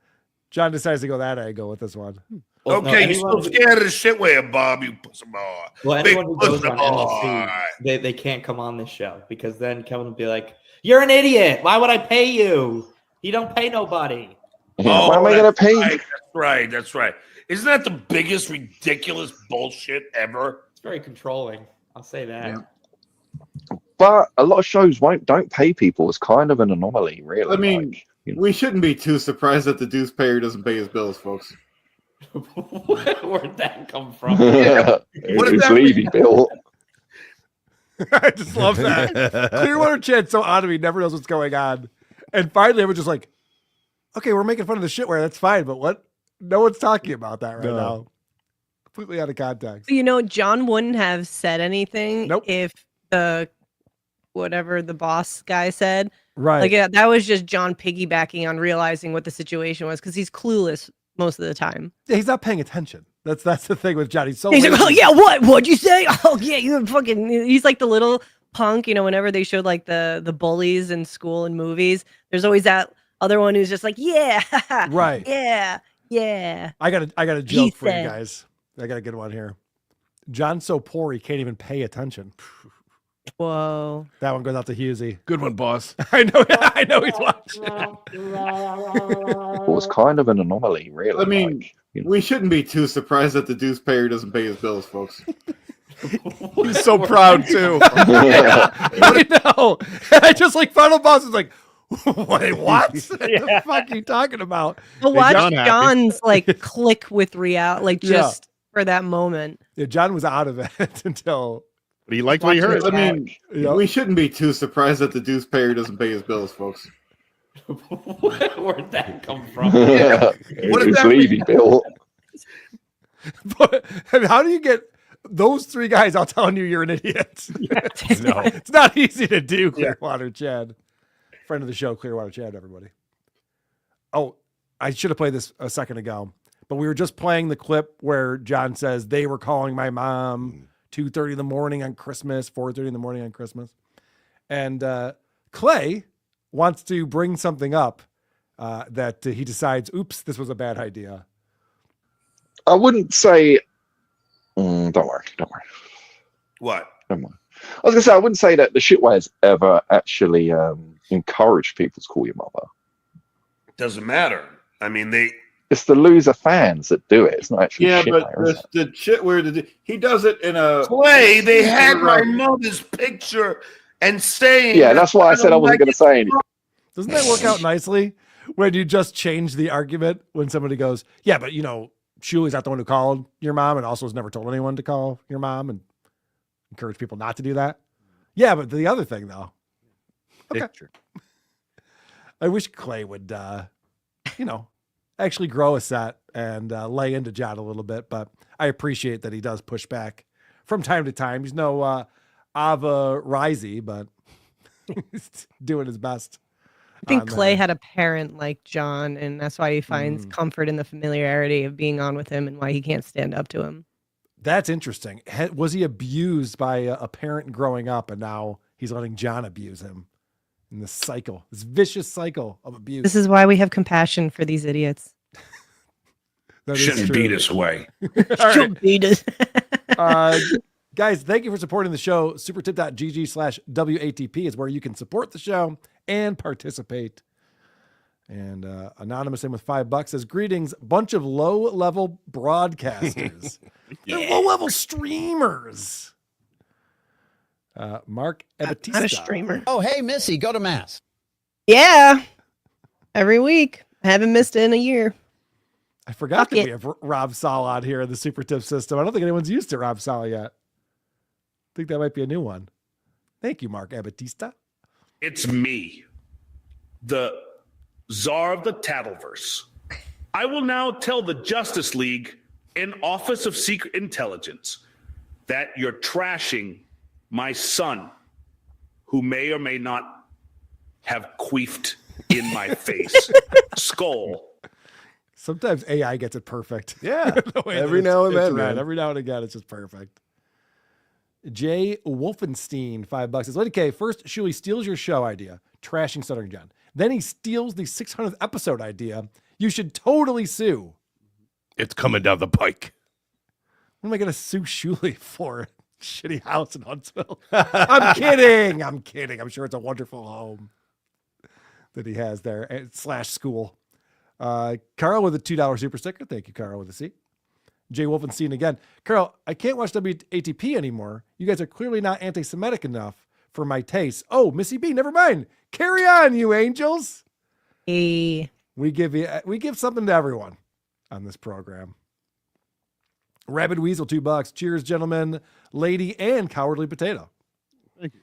M: John decides to go that angle with this one.
S: Well,
A: okay, you're so scared of the shit where Bob, you pussy boy.
S: Well,
A: Big
S: anyone who goes
A: pussy
S: on
A: boy.
S: MLC, they can't come on this show because then Kevin will be like, "You're an idiot. Why would I pay you? You don't pay nobody."
T: Why am I going to pay you?
A: That's right. Isn't that the biggest ridiculous bullshit ever?
S: It's very controlling. I'll say that.
T: Yeah. But a lot of shows don't pay people. It's kind of an anomaly, really.
U: I mean, we shouldn't be too surprised that the dues payer doesn't pay his bills, folks.
S: Where'd that come from?
T: It's Levy, Bill.
M: I just love that. Clearwater Chad's so odd to me, never knows what's going on. And finally, we're just like, okay, we're making fun of the shitware. That's fine. But what? No one's talking about that right now. Completely out of context.
O: You know, John wouldn't have said anything if whatever the boss guy said.
M: Right.
O: Like, yeah, that was just John piggybacking on realizing what the situation was because he's clueless most of the time.
M: Yeah, he's not paying attention. That's the thing with John. He's so
O: He's like,
M: lazy.
O: oh, yeah, what? What'd you say? Oh, yeah, you're fucking. He's like the little punk, you know, whenever they showed like the bullies in school and movies, there's always that other one who's just like, yeah,
M: Right.
O: yeah.
M: I got a joke for you guys. I got a good one here. John's so poor he can't even pay attention.
O: Whoa.
M: That one goes out to Husey.
L: Good one, boss.
M: I know he's watching.
T: It was kind of an anomaly, really.
U: I mean, we shouldn't be too surprised that the dues payer doesn't pay his bills, folks.
L: He's so proud too.
M: I know. I just like Final Boss is like, wait, what? What the fuck are you talking about?
O: But watch John's like click with reality, like
M: Yeah.
O: just for that moment.
M: Yeah, John was out of it until.
N: But he liked what he heard.
U: I mean,
M: Yeah.
U: we shouldn't be too surprised that the dues payer doesn't pay his bills, folks.
S: Where'd that come from?
T: Yeah.
M: What
T: It's
M: does that
T: Levy
M: mean?
T: Bill.
M: But I mean, how do you get those three guys all telling you you're an idiot? No, it's not easy to do, Clearwater Chad. Friend of the show, Clearwater Chad, everybody. Oh, I should have played this a second ago, but we were just playing the clip where John says they were calling my mom 2:30 in the morning on Christmas, 4:30 in the morning on Christmas. And Clay wants to bring something up that he decides, oops, this was a bad idea.
T: I wouldn't say. Don't worry.
A: What?
T: Never mind. I was gonna say I wouldn't say that the shitwares ever actually encouraged people to call your mother.
A: Doesn't matter. I mean,
T: It's the loser fans that do it. It's not actually shitware, is it?
U: the shit where he does it in a
A: Clay, they had my mother's picture and saying.
T: Yeah, that's why I said I wasn't going to say anything.
M: Doesn't that work out nicely when you just change the argument when somebody goes, yeah, but you know, Shuli's not the one who called your mom and also has never told anyone to call your mom and encourage people not to do that. Yeah, but the other thing though. Okay. I wish Clay would, actually grow a set and lay into John a little bit, but I appreciate that he does push back from time to time. He's no Ava Risey, but he's doing his best.
O: I think Clay had a parent like John, and that's why he finds comfort in the familiarity of being on with him and why he can't stand up to him.
M: That's interesting. Was he abused by a parent growing up, and now he's letting John abuse him in this cycle, this vicious cycle of abuse?
O: This is why we have compassion for these idiots.
A: Shouldn't beat us away.
O: Shouldn't beat us.
M: Guys, thank you for supporting the show. Supertip.gg/WATP is where you can support the show and participate. And Anonymous in with $5 says, greetings, bunch of low-level broadcasters. They're low-level streamers. Mark Ebatista.
O: Not a streamer.
B: Oh, hey, Missy, go to Mass.
O: Yeah. Every week. I haven't missed it in a year.
M: I forgot that we have Rob Sal on here in the Super Tip system. I don't think anyone's used to Rob Sal yet. I think that might be a new one. Thank you, Mark Ebatista.
A: It's me, the czar of the Dabbleverse. I will now tell the Justice League and Office of Secret Intelligence that you're trashing my son, who may or may not have queefed in my face. Skull.
M: Sometimes AI gets it perfect.
L: Yeah.
M: The way
L: Every
M: that
L: now and
M: it's
L: then,
M: read.
L: man.
M: Every now and again, it's just perfect. Jay Wolfenstein, $5 says, Lady K, first Shuli steals your show idea, trashing Stuttering John. Then he steals the 600th episode idea. You should totally sue.
L: It's coming down the pike.
M: What am I going to sue Shuli for? Shitty house in Huntsville. I'm kidding. I'm kidding. I'm sure it's a wonderful home that he has there / school. Karl with a $2 super sticker. Thank you, Karl, with a C. Jay Wolfenstein again. Karl, I can't watch WATP anymore. You guys are clearly not anti-Semitic enough for my taste. Oh, Missy B, never mind. Carry on, you angels.
O: Hey.
M: We give something to everyone on this program. Rabid Weasel, $2. Cheers, gentlemen, lady, and Cowardly Potato.
N: Thank you.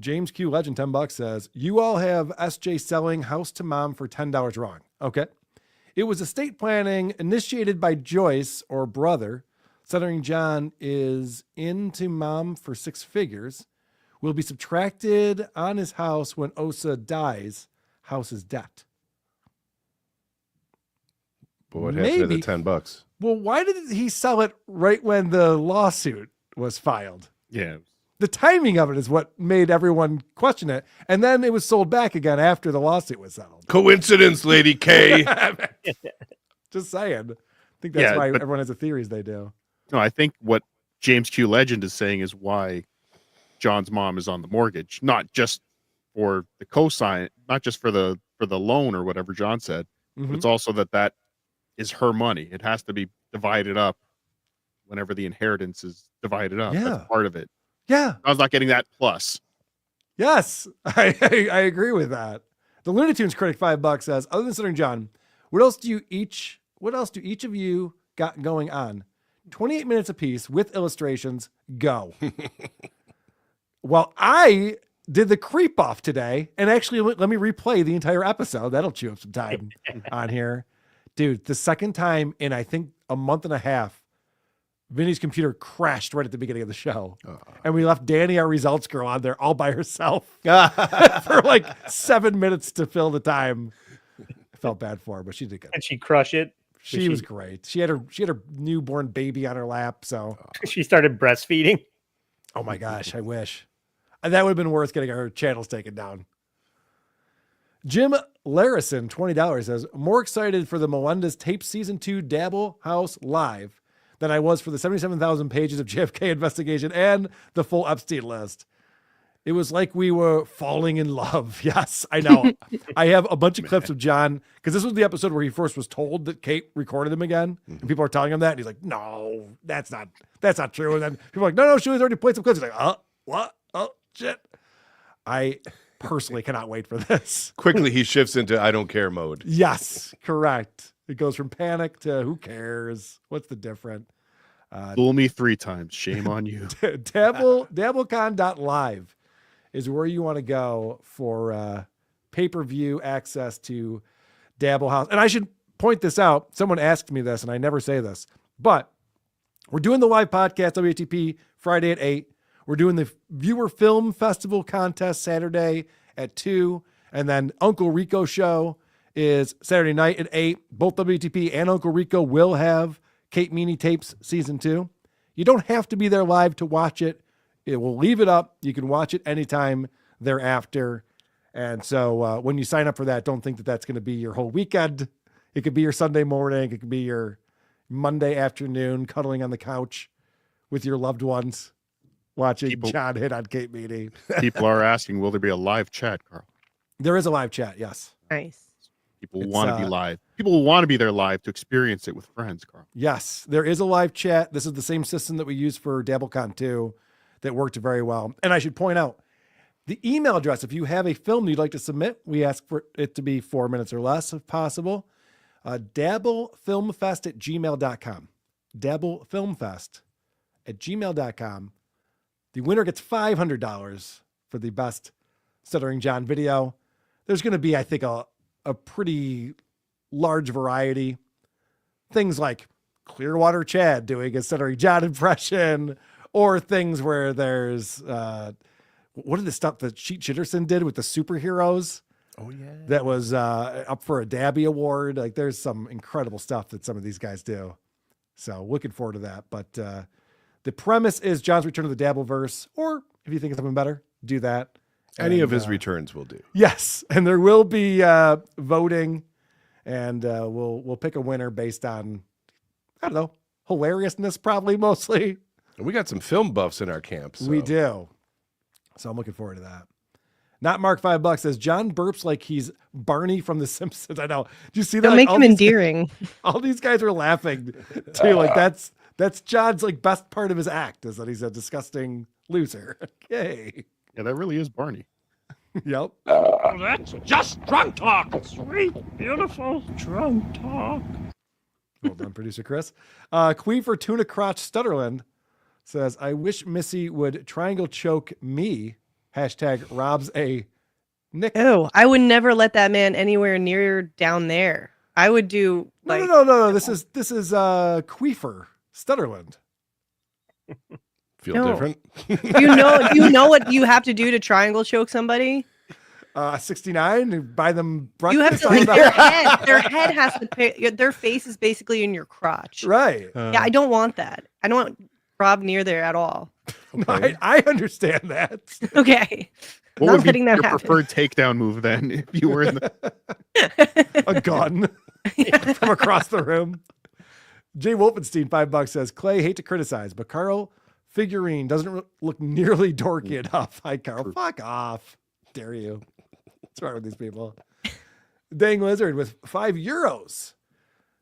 M: James Q Legend, $10 says, you all have SJ selling House to Mom for $10 wrong. Okay. It was estate planning initiated by Joyce or brother. Stuttering John is into mom for 6 figures. Will be subtracted on his house when Osa dies. House is debt.
L: But what happened to the $10?
M: Well, why did he sell it right when the lawsuit was filed?
N: Yeah.
M: The timing of it is what made everyone question it. And then it was sold back again after the lawsuit was settled.
L: Coincidence, Lady K.
M: Just saying. I think that's why
N: but-
M: everyone has the theories they do.
N: No, I think what James Q. Legend is saying is why John's mom is on the mortgage, not just for the cosign, not just for the loan or whatever John said. But it's also that is her money. It has to be divided up whenever the inheritance is divided up.
M: Yeah.
N: That's part of it.
M: Yeah.
N: I was not getting that plus.
M: Yes, I agree with that. The Looney Tunes critic $5 says, other than Stuttering John, what else do each of you got going on? 28 minutes apiece with illustrations. Go. Well, I did the creep off today, and actually let me replay the entire episode. That'll chew up some time on here. Dude, the second time in I think a month and a half, Vinny's computer crashed right at the beginning of the show. And we left Danny, our results girl, on there all by herself for like 7 minutes to fill the time. I felt bad for her, but she did good.
P: And she crushed it.
M: She was great. She had her newborn baby on her lap, so
P: she started breastfeeding.
M: Oh my gosh, I wish. That would have been worth getting our channels taken down. Jim Larison, $20, says, more excited for the Melendez Tape Season 2 Dabble House Live than I was for the 77,000 pages of JFK investigation and the full Epstein list. It was like we were falling in love. Yes, I know. I have a bunch of clips of John, because this was the episode where he first was told that Kate recorded him again. And people are telling him that. And he's like, no, that's not true. And then people are like, no, Shuli's already played some clips. He's like, what? Oh, shit. I personally cannot wait for this.
L: Quickly, he shifts into I don't care mode.
M: Yes, correct. It goes from panic to who cares? What's the difference?
N: Fool me 3 times. Shame on you.
M: Dabblecon.live is where you want to go for pay-per-view access to Dabble House. And I should point this out. Someone asked me this, and I never say this, but we're doing the live podcast, WATP, Friday at 8. We're doing the Viewer Film Festival contest Saturday at 2. And then Uncle Rico show is Saturday night at 8. Both WATP and Uncle Rico will have Kate Meany Tapes Season 2. You don't have to be there live to watch it. It will leave it up. You can watch it anytime thereafter. And so when you sign up for that, don't think that that's going to be your whole weekend. It could be your Sunday morning. It could be your Monday afternoon, cuddling on the couch with your loved ones, watching John hit on Kate Meany.
N: People are asking, will there be a live chat, Carl?
M: There is a live chat, yes.
O: Nice.
N: People want to be live. People will want to be there live to experience it with friends, Carl.
M: Yes, there is a live chat. This is the same system that we use for DabbleCon 2 that worked very well. And I should point out, the email address, if you have a film you'd like to submit, we ask for it to be 4 minutes or less if possible. Dabblefilmfest@gmail.com. Dabblefilmfest@gmail.com. The winner gets $500 for the best Stuttering John video. There's going to be, I think, a pretty large variety. Things like Clearwater Chad doing a Stuttering John impression, or things where there's, what did the stuff that Sheet Chitterson did with the superheroes?
L: Oh, yeah.
M: That was up for a Dabby Award. Like, there's some incredible stuff that some of these guys do. So looking forward to that. But the premise is John's return to the Dabbleverse, or if you think of something better, do that.
L: Any of his returns will do.
M: Yes, and there will be voting, and we'll pick a winner based on, I don't know, hilariousness probably mostly.
L: And we got some film buffs in our camp. So.
M: We do. So I'm looking forward to that. Not Mark $5 says John burps like he's Barney from The Simpsons. I know. Did you see that?
O: Don't make him endearing.
M: All these guys were laughing too. Like that's John's like best part of his act is that he's a disgusting loser. Okay.
N: Yeah, that really is Barney.
M: Yep.
C: Oh, that's just drunk talk. Sweet, beautiful drunk talk.
M: Well done, producer Chris. Queefer Tuna Crotch Stutterland says, I wish Missy would triangle choke me. # Rob's a Nick.
O: Oh, I would never let that man anywhere near down there. I would do
M: No,
O: like
M: no. This is Queefer Stutterland.
L: Feel
O: No.
L: different?
O: Do you know what you have to do to triangle choke somebody?
M: 69 and buy them
O: You have
M: breakfast.
O: to like their head has to pay, their face is basically in your crotch.
M: Right.
O: Yeah, I don't want that. I don't want Rob near there at all.
M: No, I understand that.
O: Okay.
N: What
O: Not
N: would be
O: letting that
N: your
O: happen.
N: preferred takedown move then if you were in the
M: A gun from across the room. Jay Wolfenstein, $5 says, Clay, hate to criticize, but Karl figurine doesn't look nearly dorky enough. Hi, Karl. Fuck off. Dare you. What's wrong with these people? Dang Lizard with €5.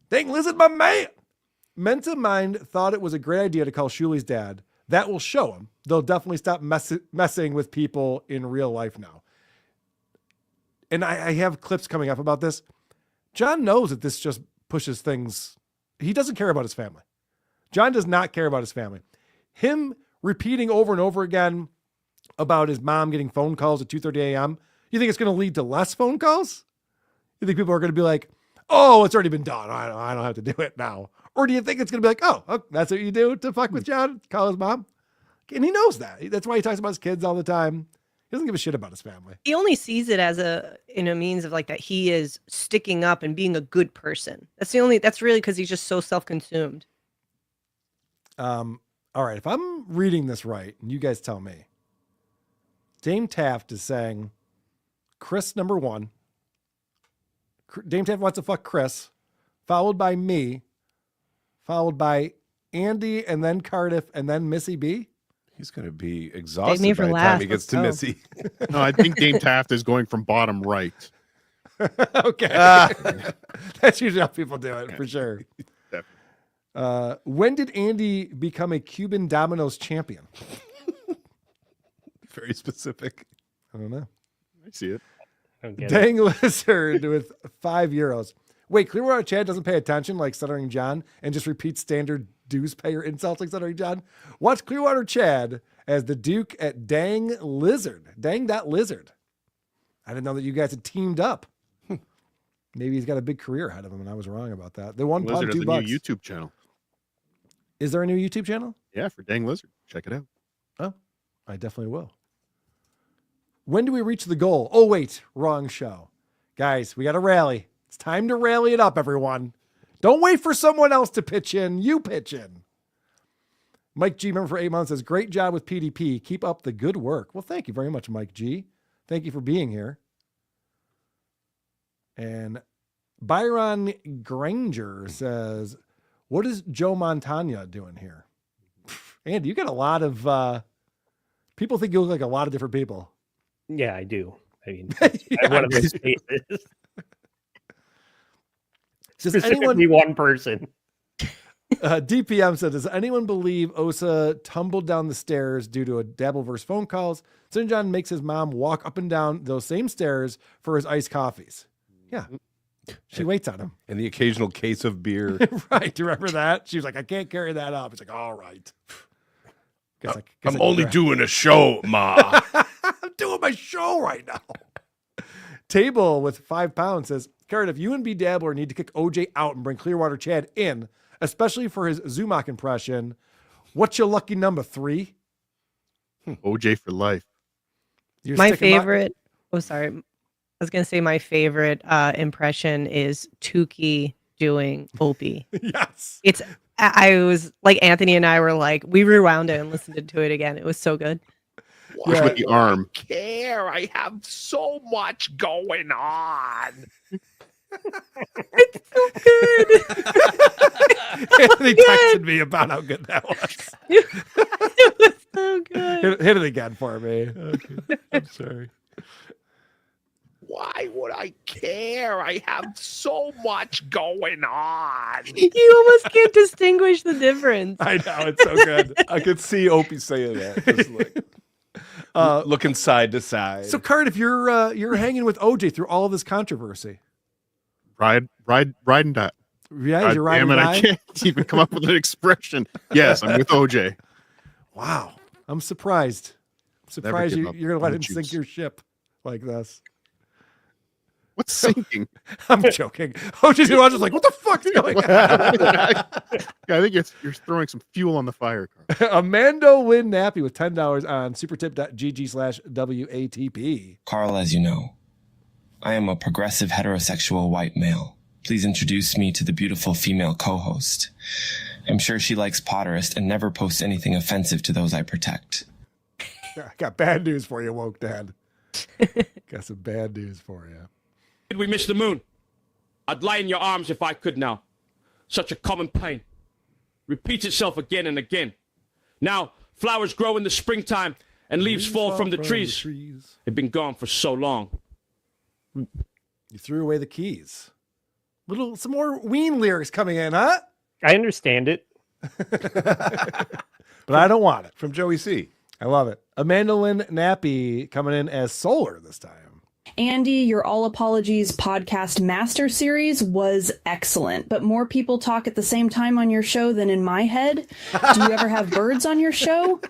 M: Dang Lizard, my man. Mensa Mind thought it was a great idea to call Shuli's dad. That will show him. They'll definitely stop messing with people in real life now. And I have clips coming up about this. John knows that this just pushes things. He doesn't care about his family. John does not care about his family. Him repeating over and over again about his mom getting phone calls at 2:30 a.m. You think it's going to lead to less phone calls? You think people are going to be like, oh, it's already been done. I don't have to do it now. Or do you think it's going to be like, oh, that's what you do to fuck with John? Call his mom? And he knows that. That's why he talks about his kids all the time. He doesn't give a shit about his family.
O: He only sees it as in a means of like that he is sticking up and being a good person. That's really because he's just so self-consumed.
M: All right. If I'm reading this right, and you guys tell me, Dame Taft is saying Chris number 1. Dame Taft wants to fuck Chris, followed by me, followed by Andy, and then Cardiff, and then Missy B.
L: He's going to be exhausted
O: me
L: by
O: for
L: the
O: last.
L: time he gets
O: Let's
L: to
O: go.
L: Missy.
N: No, I think Dame Taft is going from bottom right.
M: Okay. That's usually how people do it, for sure. When did Andy become a Cuban Domino's champion?
L: Very specific.
M: I don't know.
N: I see it.
M: Dang Lizard with €5. Wait, Clearwater Chad doesn't pay attention like Stuttering John and just repeats standard dues payer insults like Stuttering John? Watch Clearwater Chad as the Duke at Dang Lizard. Dang that Lizard. I didn't know that you guys had teamed up. Maybe he's got a big career ahead of him, and I was wrong about that. They won
N: Lizard has
M: $2.
N: a new YouTube channel.
M: Is there a new YouTube channel?
N: Yeah, for Dang Lizard. Check it out.
M: Oh, I definitely will. When do we reach the goal? Oh, wait, wrong show. Guys, we got to rally. It's time to rally it up, everyone. Don't wait for someone else to pitch in. You pitch in. Mike G, member for 8 months, says, great job with PDP. Keep up the good work. Well, thank you very much, Mike G. Thank you for being here. And Byron Granger says, what is Joe Montana doing here? Andy, you got a lot of people think you look like a lot of different people.
P: Yeah, I do. I mean,
M: Yeah.
P: I have one of those faces.
M: Does
P: Specifically one person.
M: DPM said, does anyone believe Osa tumbled down the stairs due to a Dabbleverse phone calls? Stuttering John makes his mom walk up and down those same stairs for his iced coffees. Yeah. She waits on him.
L: And the occasional case of beer.
M: Right. Do you remember that? She was like, I can't carry that up. He's like, all right.
A: I'm only doing a show, Ma.
M: I'm doing my show right now. Table with £5 says, Cardiff, you and B Dabbler need to kick OJ out and bring Clearwater Chad in, especially for his Zumach impression. What's your lucky number, 3?
N: OJ for life.
M: You're
O: My
M: sticking by-
O: favorite. Oh, sorry. I was gonna say my favorite impression is Tukey doing Opie.
M: Yes.
O: It's. I was like Anthony and I were like we rewound it and listened to it again. It was so good.
N: Push with the arm.
C: Care, I have so much going on.
O: It's so good.
M: Anthony texted me about how good that was.
O: It was so good.
M: Hit it again for me. Okay. I'm sorry.
C: Why would I care? I have so much going on.
O: You almost can't distinguish the difference.
M: I know, it's so good.
L: I could see Opie saying that. Just like, looking side to side.
M: So, Cardiff, you're hanging with OJ through all of this controversy.
N: Riding that.
M: Yeah, you're riding
N: Damn it,
M: die?
N: I can't even come up with an expression. Yes, I'm with OJ.
M: Wow. I'm surprised. I'm surprised
N: give
M: you're
N: up
M: going to let
N: on the
M: him sink
N: juice.
M: your ship like this.
N: What's sinking?
M: I'm joking. OG's gonna watch this like, what the fuck's going on?
N: Yeah, I think you're throwing some fuel on the fire, Carl.
M: Amando Lynn Nappy with $10 on supertip.gg/WATP.
B: Karl, as you know, I am a progressive heterosexual white male. Please introduce me to the beautiful female co-host. I'm sure she likes Potterist and never posts anything offensive to those I protect.
M: I got bad news for you, woke dad. Got some bad news for you.
C: Did we miss the moon? I'd lie in your arms if I could now. Such a common pain. Repeats itself again and again. Now, flowers grow in the springtime and leaves fall from the trees. They've been gone for so long.
M: You threw away the keys. Some more Ween lyrics coming in, huh?
P: I understand it.
M: But I don't want it.
L: From Joey C.
M: I love it. Amanda Lynn Nappy coming in as Solar this time.
V: Andy, your All Apologies podcast master series was excellent, but more people talk at the same time on your show than in my head. Do you ever have birds on your show?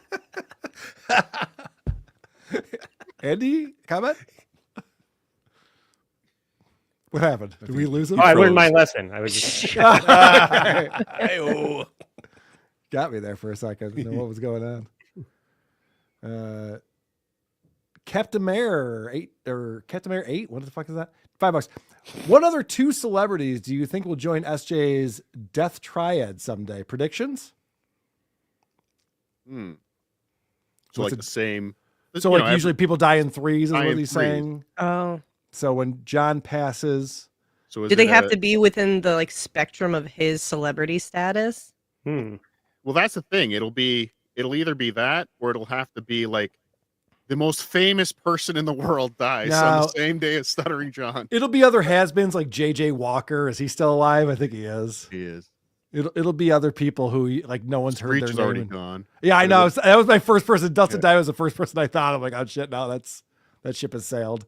M: Andy, comment? What happened? Did we lose him?
P: Oh, I learned my lesson. I was just...
M: Hey-oh. Got me there for a second. Didn't know what was going on. Captain Mayor 8 or Captain Mayor 8. What the fuck is that? $5. What other two celebrities do you think will join SJ's Death Triad someday? Predictions?
N: So
M: What's
N: like the same.
M: So like usually people die in threes is what he's saying.
O: Oh.
M: So when John passes,
N: so
O: do they have to be within the like spectrum of his celebrity status?
N: Well, that's the thing. It'll either be that or it'll have to be like the most famous person in the world dies on the same day as Stuttering John.
M: It'll be other has-beens like JJ Walker. Is he still alive? I think he is.
N: He is.
M: It'll be other people who like no one's heard their name.
N: Already gone.
M: Yeah, I know. That was my first person. Dustin Dye was the first person I thought. I'm like, oh shit, no, that ship has sailed.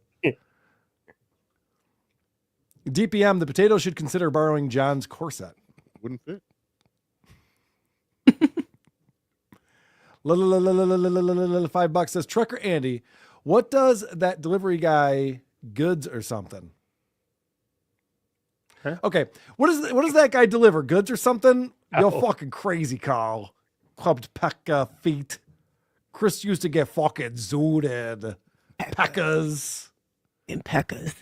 M: DPM, the potato should consider borrowing John's corset.
N: Wouldn't fit.
M: $5 says Trucker Andy, what does that delivery guy goods or something?
P: Huh?
M: Okay, what does that guy deliver? Goods or something? You're
P: Oh.
M: fucking crazy, Karl. Clubbed pecker feet. Chris used to get fucking zooted. Peckers.
O: And peckers.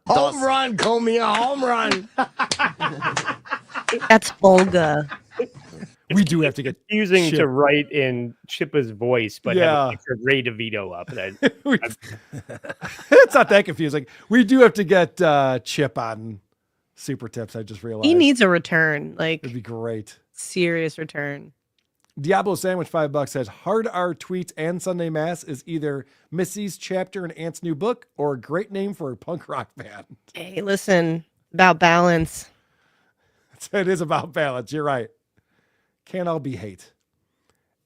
I: Home run, call me a home run.
O: That's Olga.
M: We do have to get
P: using
M: Chip.
P: to write in Chippa's voice, but
M: Yeah.
P: have a picture of Ray DeVito up.
M: It's not that confusing. We do have to get Chip on Super Tips. I just realized
O: He needs a return. Like
M: it'd be great.
O: Serious return.
M: Diablo Sandwich $5 says Hard R Tweets and Sunday Mass is either Missy's chapter in Ant's new book or a great name for a punk rock band.
O: Hey, listen, about balance.
M: It is about balance. You're right. Can't all be hate.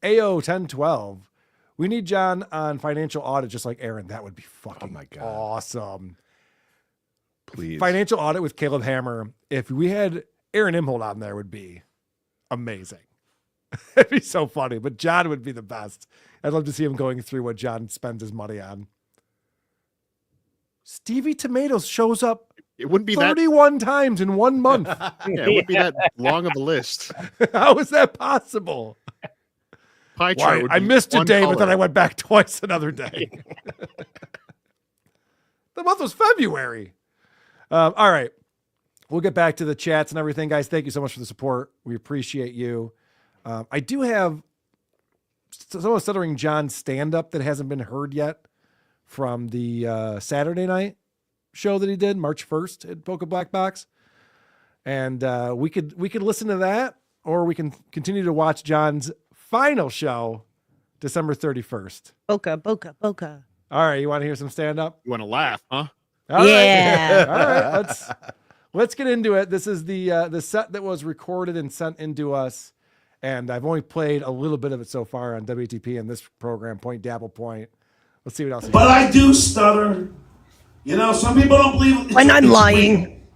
M: AO 1012. We need John on financial audit just like Aaron. That would be fucking awesome.
L: Please.
M: Financial audit with Caleb Hammer. If we had Aaron Imholt on there, would be amazing. It'd be so funny, but John would be the best. I'd love to see him going through what John spends his money on. Stevie Tomatoes shows up.
N: It wouldn't be
M: 31 times in 1 month.
N: Yeah, it wouldn't be that long of a list.
M: How is that possible?
N: Pie chart would
M: I
N: be
M: missed a
N: one
M: day, but
N: color.
M: then I went back twice another day. The month was February. All right. We'll get back to the chats and everything, guys. Thank you so much for the support. We appreciate you. I do have some of Stuttering John stand-up that hasn't been heard yet from the Saturday night show that he did March 1st at Polka Black Box. And we could listen to that, or we can continue to watch John's final show December 31st.
O: Boca.
M: All right, you want to hear some stand-up?
N: You want to laugh, huh?
M: All right.
O: Yeah.
M: All right, let's get into it. This is the set that was recorded and sent into us, and I've only played a little bit of it so far on WTP and this program, Point Dabble Point. Let's see what else.
A: But I do stutter. You know, some people don't believe.
O: When I'm lying.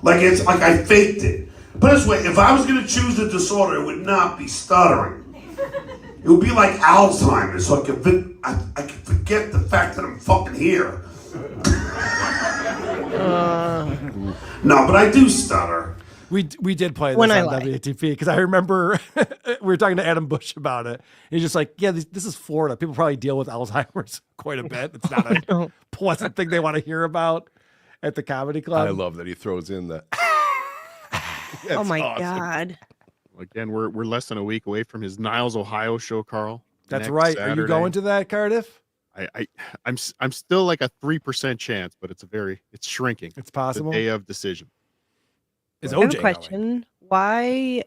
A: Like it's like I faked it. But this way, if I was going to choose a disorder, it would not be stuttering. It would be like Alzheimer's, so I can forget the fact that I'm fucking here. No, but I do stutter.
M: We did play this
O: When I
M: on
O: lie.
M: WATP because I remember we were talking to Adam Bush about it. He's just like, yeah, this is Florida. People probably deal with Alzheimer's quite a bit. It's not a pleasant thing they want to hear about at the comedy club.
L: I love that he throws in the.
O: Oh my
L: awesome.
O: God.
N: Again, we're less than a week away from his Niles, Ohio show, Carl.
M: That's
N: next
M: right. Are you
N: Saturday.
M: going to that, Cardiff?
N: I'm still like a 3% chance, but it's shrinking.
M: It's possible.
N: The day of decision.
M: Is
O: I have
M: OJ
O: a question. Why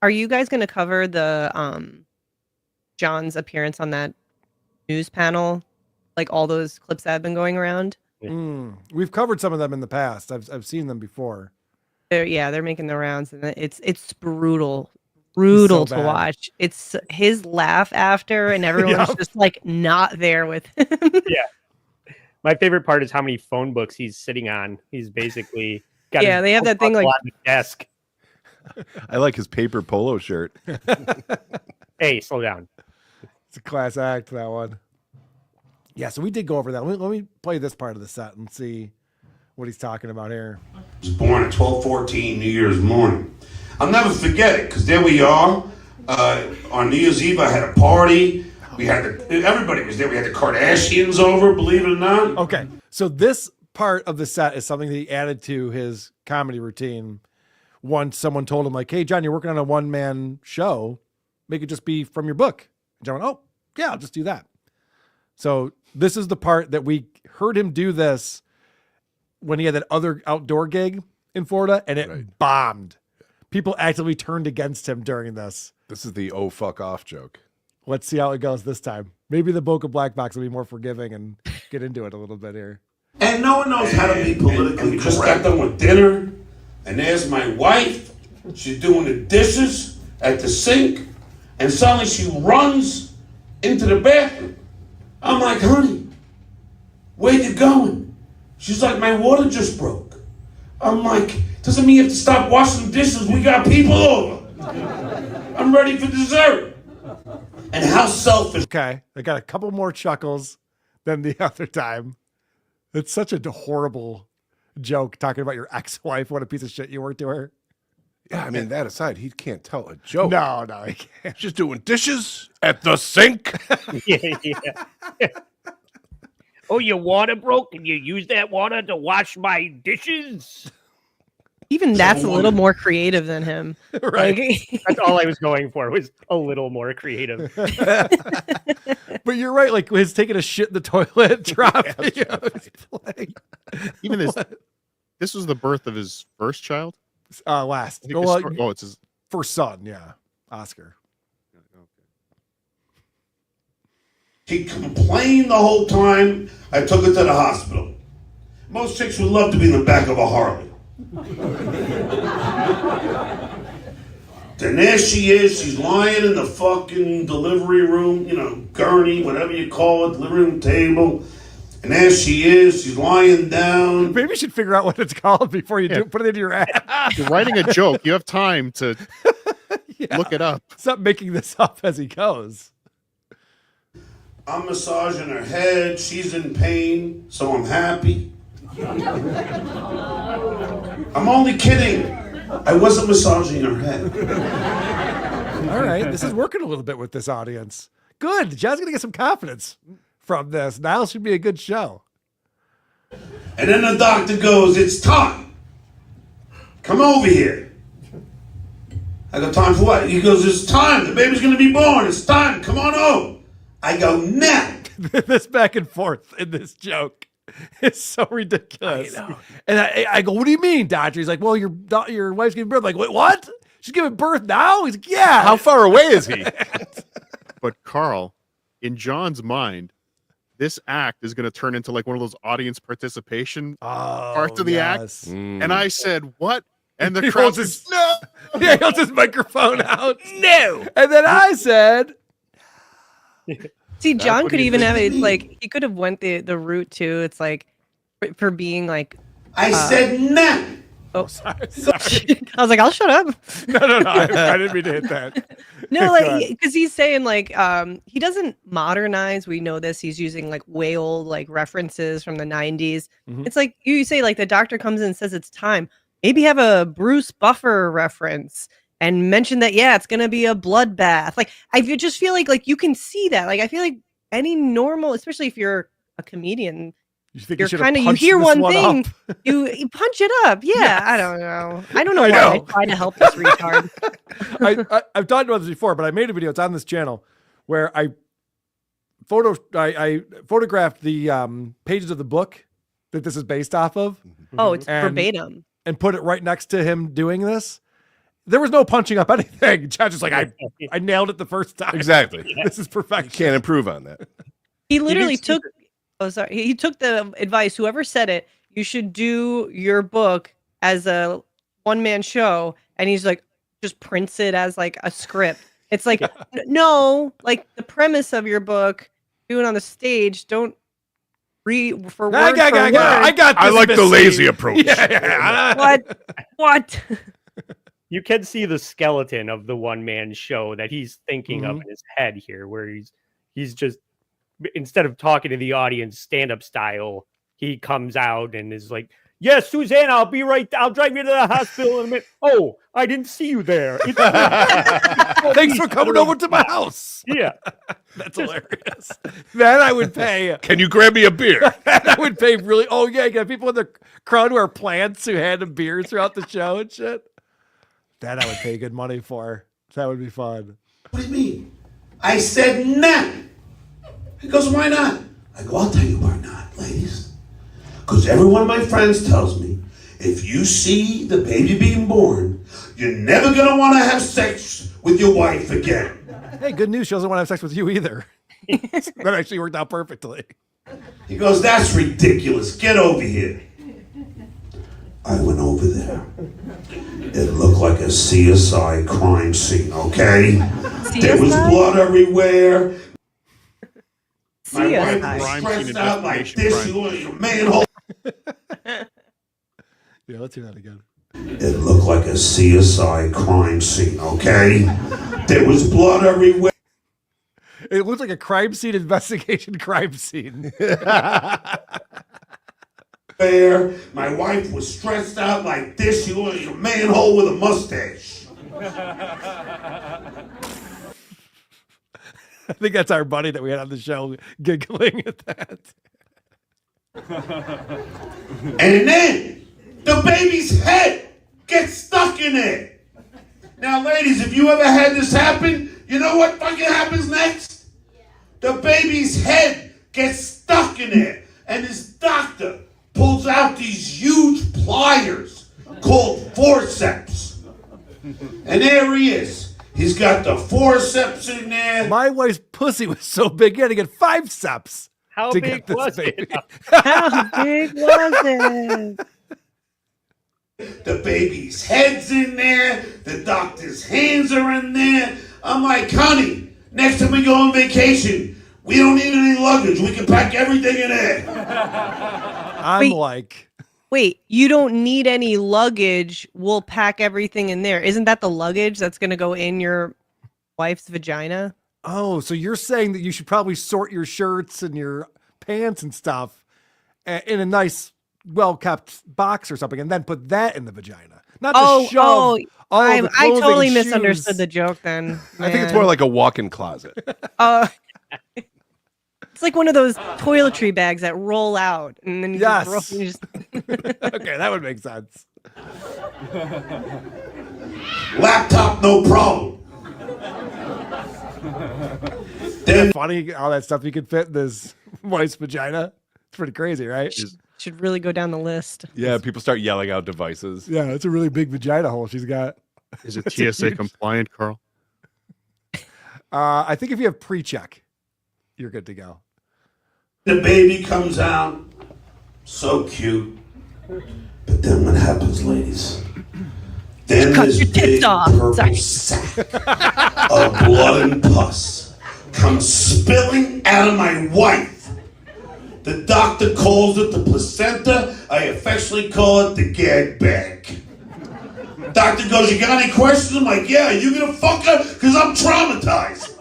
O: are you guys going to cover the John's appearance on that news panel? Like all those clips that have been going around?
M: We've covered some of them in the past. I've seen them before.
O: They're making the rounds, and it's brutal to
M: bad.
O: watch. It's his laugh after, and everyone's just like not there with him.
P: Yeah. My favorite part is how many phone books he's sitting on. He's basically got
O: Yeah, they have that thing like
P: on the desk.
L: I like his paper polo shirt.
P: Hey, slow down.
M: It's a class act, that one. Yeah, so we did go over that. Let me play this part of the set and see what he's talking about here.
A: was born at 12/14 New Year's morning. I'll never forget it because there we are on New Year's Eve. I had a party. We had everybody was there. We had the Kardashians over, believe it or not.
M: Okay, so this part of the set is something that he added to his comedy routine. Once someone told him, like, "Hey, John, you're working on a one-man show. Make it just be from your book." And John went, "Oh, yeah, I'll just do that." So this is the part that we heard him do this when he had that other outdoor gig in Florida, and it bombed. People actively turned against him during this.
L: This is the "oh fuck off" joke.
M: Let's see how it goes this time. Maybe the Boca Black Box will be more forgiving and get into it a little bit here.
A: And no one knows how to be politically correct. Just got done with dinner, and there's my wife. She's doing the dishes at the sink, and suddenly she runs into the bathroom. I'm like, honey, where you going? She's like, my water just broke. I'm like, doesn't mean you have to stop washing the dishes. We got people over. I'm ready for dessert. And how selfish.
M: Okay, I got a couple more chuckles than the other time. It's such a horrible joke talking about your ex-wife. What a piece of shit you were to her.
L: Yeah, I mean, that aside, he can't tell a joke.
M: No, he can't.
L: She's doing dishes at the sink.
P: Yeah. Oh, your water broke and you use that water to wash my dishes?
O: Even that's a little more creative than him.
M: Right.
O: Like,
P: That's all I was going for, was a little more creative.
M: But you're right, like his taking a shit in the toilet drop.
N: Even this was the birth of his first child?
M: Last.
N: I think it's his
M: first son, yeah. Oscar.
A: She complained the whole time. I took her to the hospital. Most chicks would love to be in the back of a Harley. Then there she is. She's lying in the fucking delivery room, gurney, whatever you call it, delivery room table. And there she is. She's lying down.
M: Maybe you should figure out what it's called before you put it into your ad.
N: You're writing a joke. You have time to look it up.
M: Stop making this up as he goes.
A: I'm massaging her head. She's in pain, so I'm happy. I'm only kidding. I wasn't massaging her head.
M: All right, this is working a little bit with this audience. Good. John's gonna get some confidence from this. Now should be a good show.
A: And then the doctor goes, it's time. Come over here. I go, time for what? He goes, it's time. The baby's going to be born. It's time. Come on over. I go, now.
M: This back and forth in this joke is so ridiculous. I know. And I go, what do you mean, doctor? He's like, well, your wife's giving birth. I'm like, wait, what? She's giving birth now? He's like, yeah.
L: How far away is he?
N: But Carl, in John's mind, this act is going to turn into like one of those audience participation parts of the act. And I said, what? And the crowd says, no.
M: Yeah, he holds his microphone out. No. And then I said,
O: see, John could even have it like, he could have went the route too. It's like for being like,
A: I said no.
O: Oh,
M: sorry.
O: I was like, I'll shut up.
M: No. I didn't mean to hit that.
O: No, like because he's saying like he doesn't modernize. We know this. He's using like way old like references from the 90s. It's like you say like the doctor comes in and says it's time. Maybe have a Bruce Buffer reference and mention that it's gonna be a bloodbath. Like I just feel like you can see that. Like I feel like any normal, especially if you're a comedian, you're kind of you hear one thing, you punch it up. Yeah, yes. I don't know why I try to help this retard.
M: I've talked about this before, but I made a video. It's on this channel where I photographed the pages of the book that this is based off of.
O: Oh, it's verbatim.
M: And put it right next to him doing this. There was no punching up anything. Josh is like, I nailed it the first time.
L: Exactly.
M: This is perfect.
L: You can't improve on that.
O: He literally took. Oh, sorry. He took the advice. Whoever said it, you should do your book as a one-man show, and he's like, just prints it as like a script. It's like, no, like the premise of your book, do it on the stage. Don't read for word for word.
M: I got this.
L: I like the lazy approach.
O: What?
P: You can see the skeleton of the one-man show that he's thinking of in his head here, where he's just, instead of talking to the audience stand-up style, he comes out and is like, yes, Suzanne, I'll drive you to the hospital in a minute. Oh, I didn't see you there.
M: Thanks for coming over to my house.
P: Yeah.
M: That's hilarious. That I would pay.
L: Can you grab me a beer?
M: That I would pay really. Oh, yeah. You got people in the crowd who are plants who hand him beers throughout the show and shit. That I would pay good money for. That would be fun.
A: What do you mean? I said nah. He goes, why not? I go, I'll tell you why not, ladies. Because every one of my friends tells me, if you see the baby being born, you're never going to want to have sex with your wife again.
M: Hey, good news. She doesn't want to have sex with you either. That actually worked out perfectly.
A: He goes, that's ridiculous. Get over here. I went over there. It looked like a CSI crime scene, okay? There was blood everywhere. My wife was stressed out like this. She was a manhole.
M: Yeah, let's hear that again.
A: It looked like a CSI crime scene, okay? There was blood everywhere.
M: It looked like a crime scene investigation crime scene.
A: My wife was stressed out like this. She was a manhole with a mustache.
M: I think that's our buddy that we had on the show giggling at that.
A: And then the baby's head gets stuck in it. Now, ladies, if you ever had this happen, you know what fucking happens next? The baby's head gets stuck in it. And this doctor pulls out these huge pliers called forceps. And there he is. He's got the forceps in there.
M: My wife's pussy was so big, he had to get 5 steps.
P: How big was it?
O: How big was it?
A: The baby's head's in there. The doctor's hands are in there. I'm like, honey, next time we go on vacation, we don't need any luggage. We can pack everything in there.
M: I'm like,
O: wait, you don't need any luggage. We'll pack everything in there. Isn't that the luggage that's going to go in your wife's vagina?
M: Oh, so you're saying that you should probably sort your shirts and your pants and stuff in a nice, well-kept box or something, and then put that in the vagina. Not to shove all the clothing
O: I totally
M: and
O: misunderstood
M: shoes.
O: the joke then.
L: I think it's more like a walk-in closet.
O: It's like one of those toiletry bags that roll out, and then you just
M: Okay, that would make sense.
A: Laptop, no problem.
M: Isn't it funny all that stuff you could fit in this wife's vagina? It's pretty crazy, right?
O: Should really go down the list.
L: Yeah, people start yelling out devices.
M: Yeah, it's a really big vagina hole she's got.
N: Is it TSA compliant, Carl?
M: I think if you have pre-check, you're good to go.
A: The baby comes out, so cute. But then what happens, ladies? Then this big purple sack of blood and pus comes spilling out of my wife. The doctor calls it the placenta. I affectionately call it the gag bag. Doctor goes, you got any questions? I'm like, yeah, you gonna fuck her? Because I'm traumatized.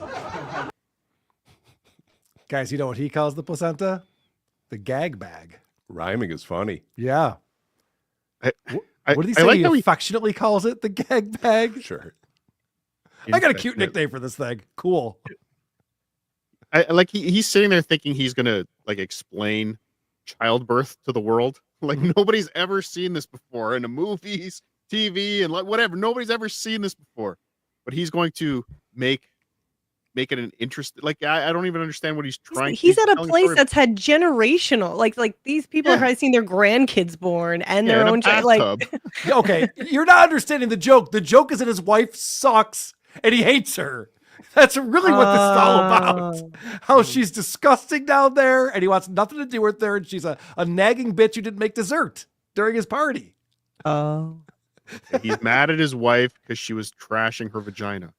M: Guys, you know what he calls the placenta? The gag bag.
L: Rhyming is funny.
M: Yeah. What did he say?
N: like
M: He
N: how
M: affectionately calls it the gag bag?
L: Sure.
M: I got a cute nickname for this thing. Cool.
N: I like he's sitting there thinking he's gonna like explain childbirth to the world. Like nobody's ever seen this before in the movies, TV, and like whatever. Nobody's ever seen this before. But he's going to make it an interest. Like I don't even understand what he's trying.
O: He's at a place that's had generational, like these people have probably seen their grandkids born and their own child. Like,
M: okay, you're not understanding the joke. The joke is that his wife sucks and he hates her. That's really what this is all about. How she's disgusting down there and he wants nothing to do with her. And she's a nagging bitch who didn't make dessert during his party.
O: Oh.
N: He's mad at his wife because she was trashing her vagina.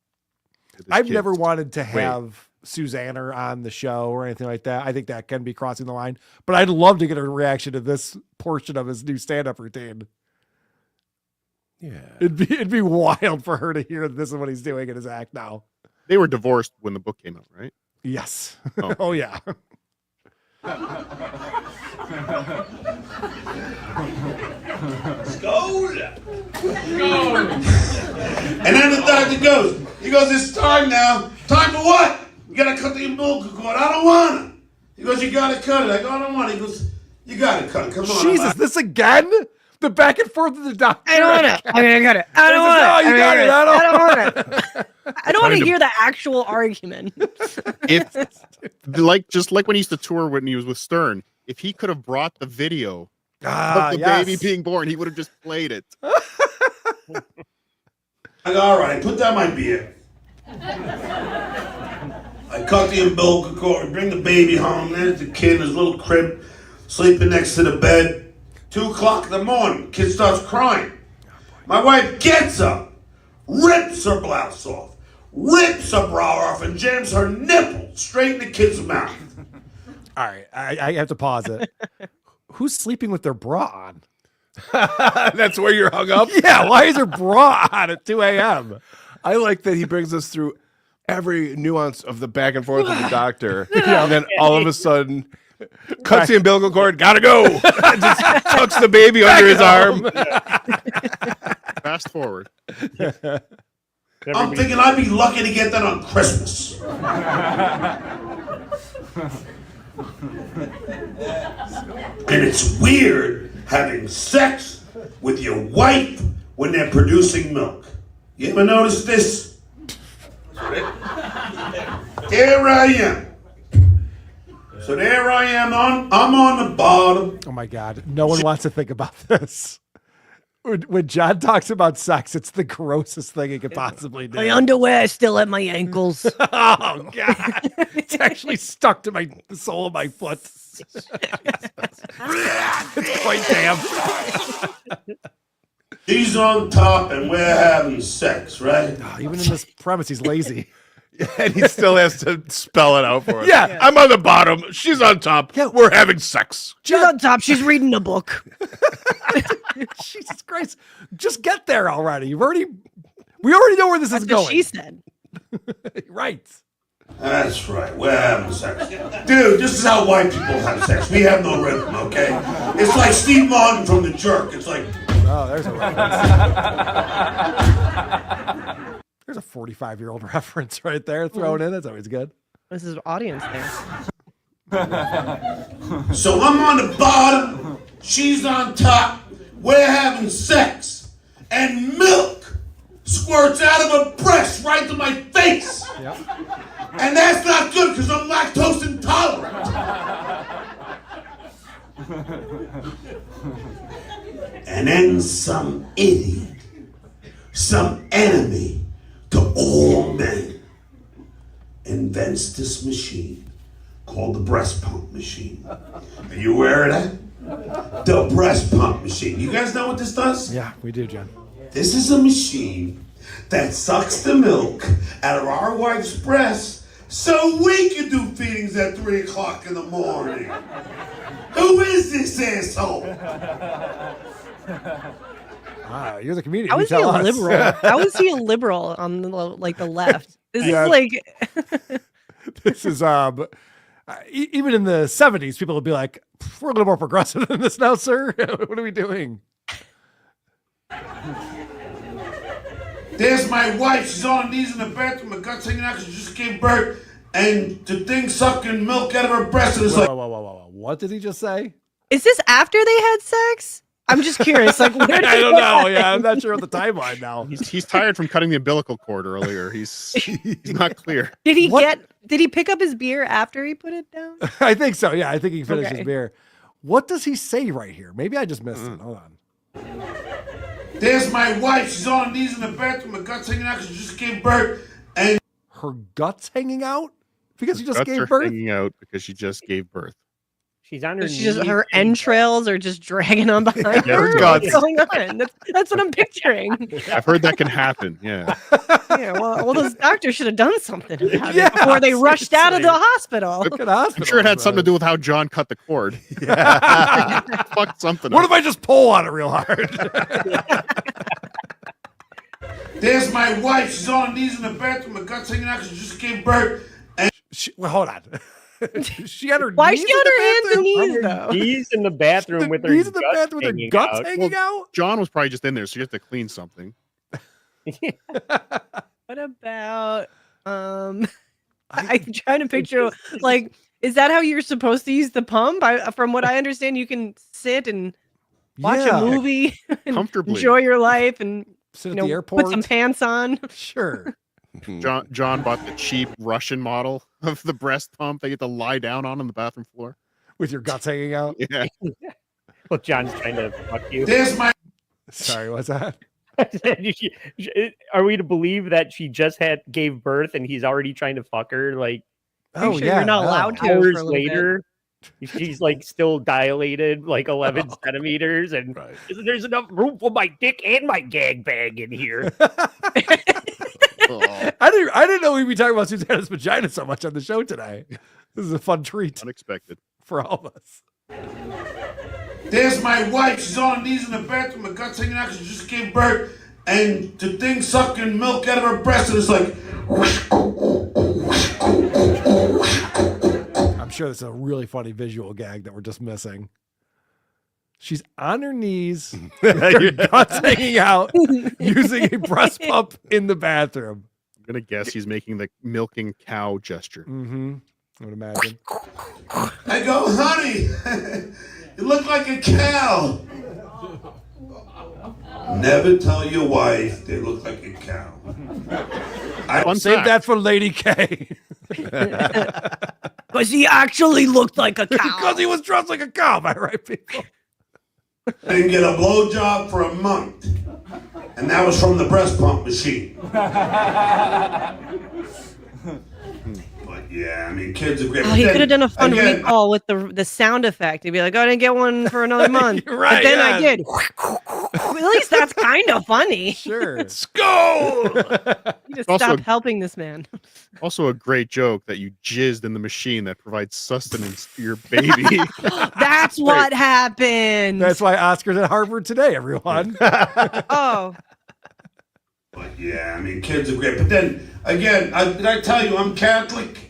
M: I've never wanted to have Susanna on the show or anything like that. I think that can be crossing the line. But I'd love to get a reaction to this portion of his new stand-up routine.
L: Yeah.
M: It'd be wild for her to hear that this is what he's doing in his act now.
N: They were divorced when the book came out, right?
M: Yes.
N: Oh,
M: oh yeah.
A: Scold. And then the doctor goes, it's time now. Time for what? You gotta cut the umbilical cord. I don't want it. He goes, you gotta cut it. I go, I don't want it. He goes, you gotta cut it. Come on.
M: Jesus, this again? The back and forth of the doctor.
O: I don't want it. I mean, I got it. I don't want it.
M: No, you got it.
O: I don't want it. I don't want to hear the actual argument.
N: If just like when he used to tour when he was with Stern, if he could have brought the video of the baby being born, he would have just played it.
A: I go, all right, put down my beer. I cut the umbilical cord, we bring the baby home. There's the kid in his little crib, sleeping next to the bed. 2 o'clock in the morning, kid starts crying. My wife gets up, rips her blouse off, rips her bra off, and jams her nipple straight in the kid's mouth.
M: All right, I have to pause it. Who's sleeping with their bra on?
L: That's where you're hung up?
M: Yeah, why is her bra on at 2 a.m.?
L: I like that he brings us through every nuance of the back and forth of the doctor. And then all of a sudden, cuts the umbilical cord, gotta go. Just tucks the baby under his arm.
N: Fast forward.
A: I'm thinking I'd be lucky to get that on Christmas. And it's weird having sex with your wife when they're producing milk. You ever notice this? There I am. So there I am, I'm on the bottom.
M: Oh my God, no one wants to think about this. When John talks about sex, it's the grossest thing he could possibly do.
O: My underwear is still at my ankles.
M: Oh God, it's actually stuck to the sole of my foot. It's quite damp.
A: He's on top and we're having sex, right?
M: Oh, even in this premise, he's lazy.
L: And he still has to spell it out for us.
M: Yeah,
L: I'm on the bottom. She's on top. Yeah, we're having sex.
O: She's on top. She's reading a book.
M: Jesus Christ. Just get there already. We already know where this is going.
O: She said.
M: Right.
A: That's right. We're having sex. Dude, this is how white people have sex. We have no rhythm, okay? It's like Steve Martin from The Jerk. It's like...
M: Oh, there's a reference. There's a 45-year-old reference right there thrown in. That's always good.
O: This is audience there.
A: So I'm on the bottom. She's on top. We're having sex. And milk squirts out of her breast right to my face.
M: Yep.
A: And that's not good because I'm lactose intolerant. And then some idiot, some enemy to all men invents this machine called the breast pump machine. Are you aware of that? The breast pump machine. You guys know what this does?
M: Yeah, we do, John.
A: This is a machine that sucks the milk out of our wife's breast so we can do feedings at 3 o'clock in the morning. Who is this asshole?
M: You're the comedian.
O: How
M: You
O: is he a
M: tell us.
O: liberal? How is he a liberal on the the left? This
M: Yeah.
O: is like
M: This is even in the 70s, people would be like, we're a little more progressive than this now, sir. What are we doing?
A: There's my wife. She's on her knees in the bathroom. Her gut's hanging out because she just gave birth. And the thing sucking milk out of her breast. And it's like,
M: whoa. What did he just say?
O: Is this after they had sex? I'm just curious. Like, where did
M: I
O: it
M: don't know.
O: happen?
M: Yeah, I'm not sure of the timeline now.
N: He's tired from cutting the umbilical cord earlier. He's not clear.
O: Did he pick up his beer after he put it down?
M: I think so. Yeah, I think he finished
O: Okay.
M: his beer. What does he say right here? Maybe I just missed it. Hold on.
A: there's my wife. She's on her knees in the bathroom. Her gut's hanging out because she just gave birth. And
M: her guts hanging out? Because she just
N: Guts
M: gave
N: are
M: birth?
N: hanging out because she just gave birth.
P: She's on her
O: She just
P: knees.
O: her entrails are just dragging on behind
N: Yeah, her
O: her.
N: guts.
O: What's going on? That's what I'm picturing.
N: I've heard that can happen. Yeah.
O: Yeah, well, those doctors should have done something about it before they rushed out of the hospital.
N: I'm sure it had something to do with how John cut the cord. Fucked something
M: What
N: up.
M: if I just pull on it real hard?
A: there's my wife. She's on her knees in the bathroom. Her gut's hanging out because she just gave birth. And
M: well, hold on. She had her
O: Why
M: knees
O: she on
M: in the
O: her hands and
M: bathroom?
O: knees though?
P: He's in the bathroom with her
M: Knees in the
P: guts
M: bathroom with her
P: hanging
M: guts
P: out.
M: hanging out?
N: John was probably just in there, so you have to clean something.
O: What about I'm trying to picture like, is that how you're supposed to use the pump? From what I understand, you can sit and watch
M: Yeah.
O: a movie and
N: Comfortably.
O: enjoy your life and
M: Sit
O: you
M: at
O: know,
M: the airport.
O: put some pants on.
M: Sure.
N: John bought the cheap Russian model of the breast pump they get to lie down on the bathroom floor.
M: With your guts hanging out?
N: Yeah.
P: Well, John's trying to fuck you.
A: there's my
M: Sorry, what's that?
P: Are we to believe that she just gave birth and he's already trying to fuck her? Like,
O: Pretty sure you're not allowed to for a
P: hours
O: little
P: later. She's like still dilated, like 11 centimeters, and there's enough room for my dick and my gag bag in here.
M: I didn't know we'd be talking about Susanna's vagina so much on the show today. This is a fun treat.
N: Unexpected.
M: For all of us.
A: There's my wife. She's on her knees in the bathroom. Her gut's hanging out because she just gave birth. And the thing sucking milk out of her breast. And it's like,
M: I'm sure that's a really funny visual gag that we're just missing. She's on her knees, her guts hanging out, using a breast pump in the bathroom.
N: I'm going to guess he's making the milking cow gesture.
M: Mm-hmm. I would imagine.
A: I go, honey, you look like a cow. Never tell your wife they look like a cow.
M: I'll save that for Lady K.
O: Because he actually looked like a cow.
M: Because he was dressed like a cow, am I right, people?
A: I didn't get a blowjob for a month. And that was from the breast pump machine. But yeah, I mean, kids are great.
O: Oh, he could have done a fun
A: Again,
O: recall with the sound effect. He'd be like, "Oh, I didn't get one for another month,
M: You're right,
O: but then I
M: yeah.
O: did." At least that's kind of funny.
M: Sure.
A: Let's go!
O: You just
N: Also-
O: stop helping this man.
N: Also, a great joke that you jizzed in the machine that provides sustenance to your baby.
O: That's what happened.
M: That's why Oscar's at Harvard today, everyone.
O: Oh,
A: But yeah, I mean, kids are great. But then again, did I tell you I'm Catholic?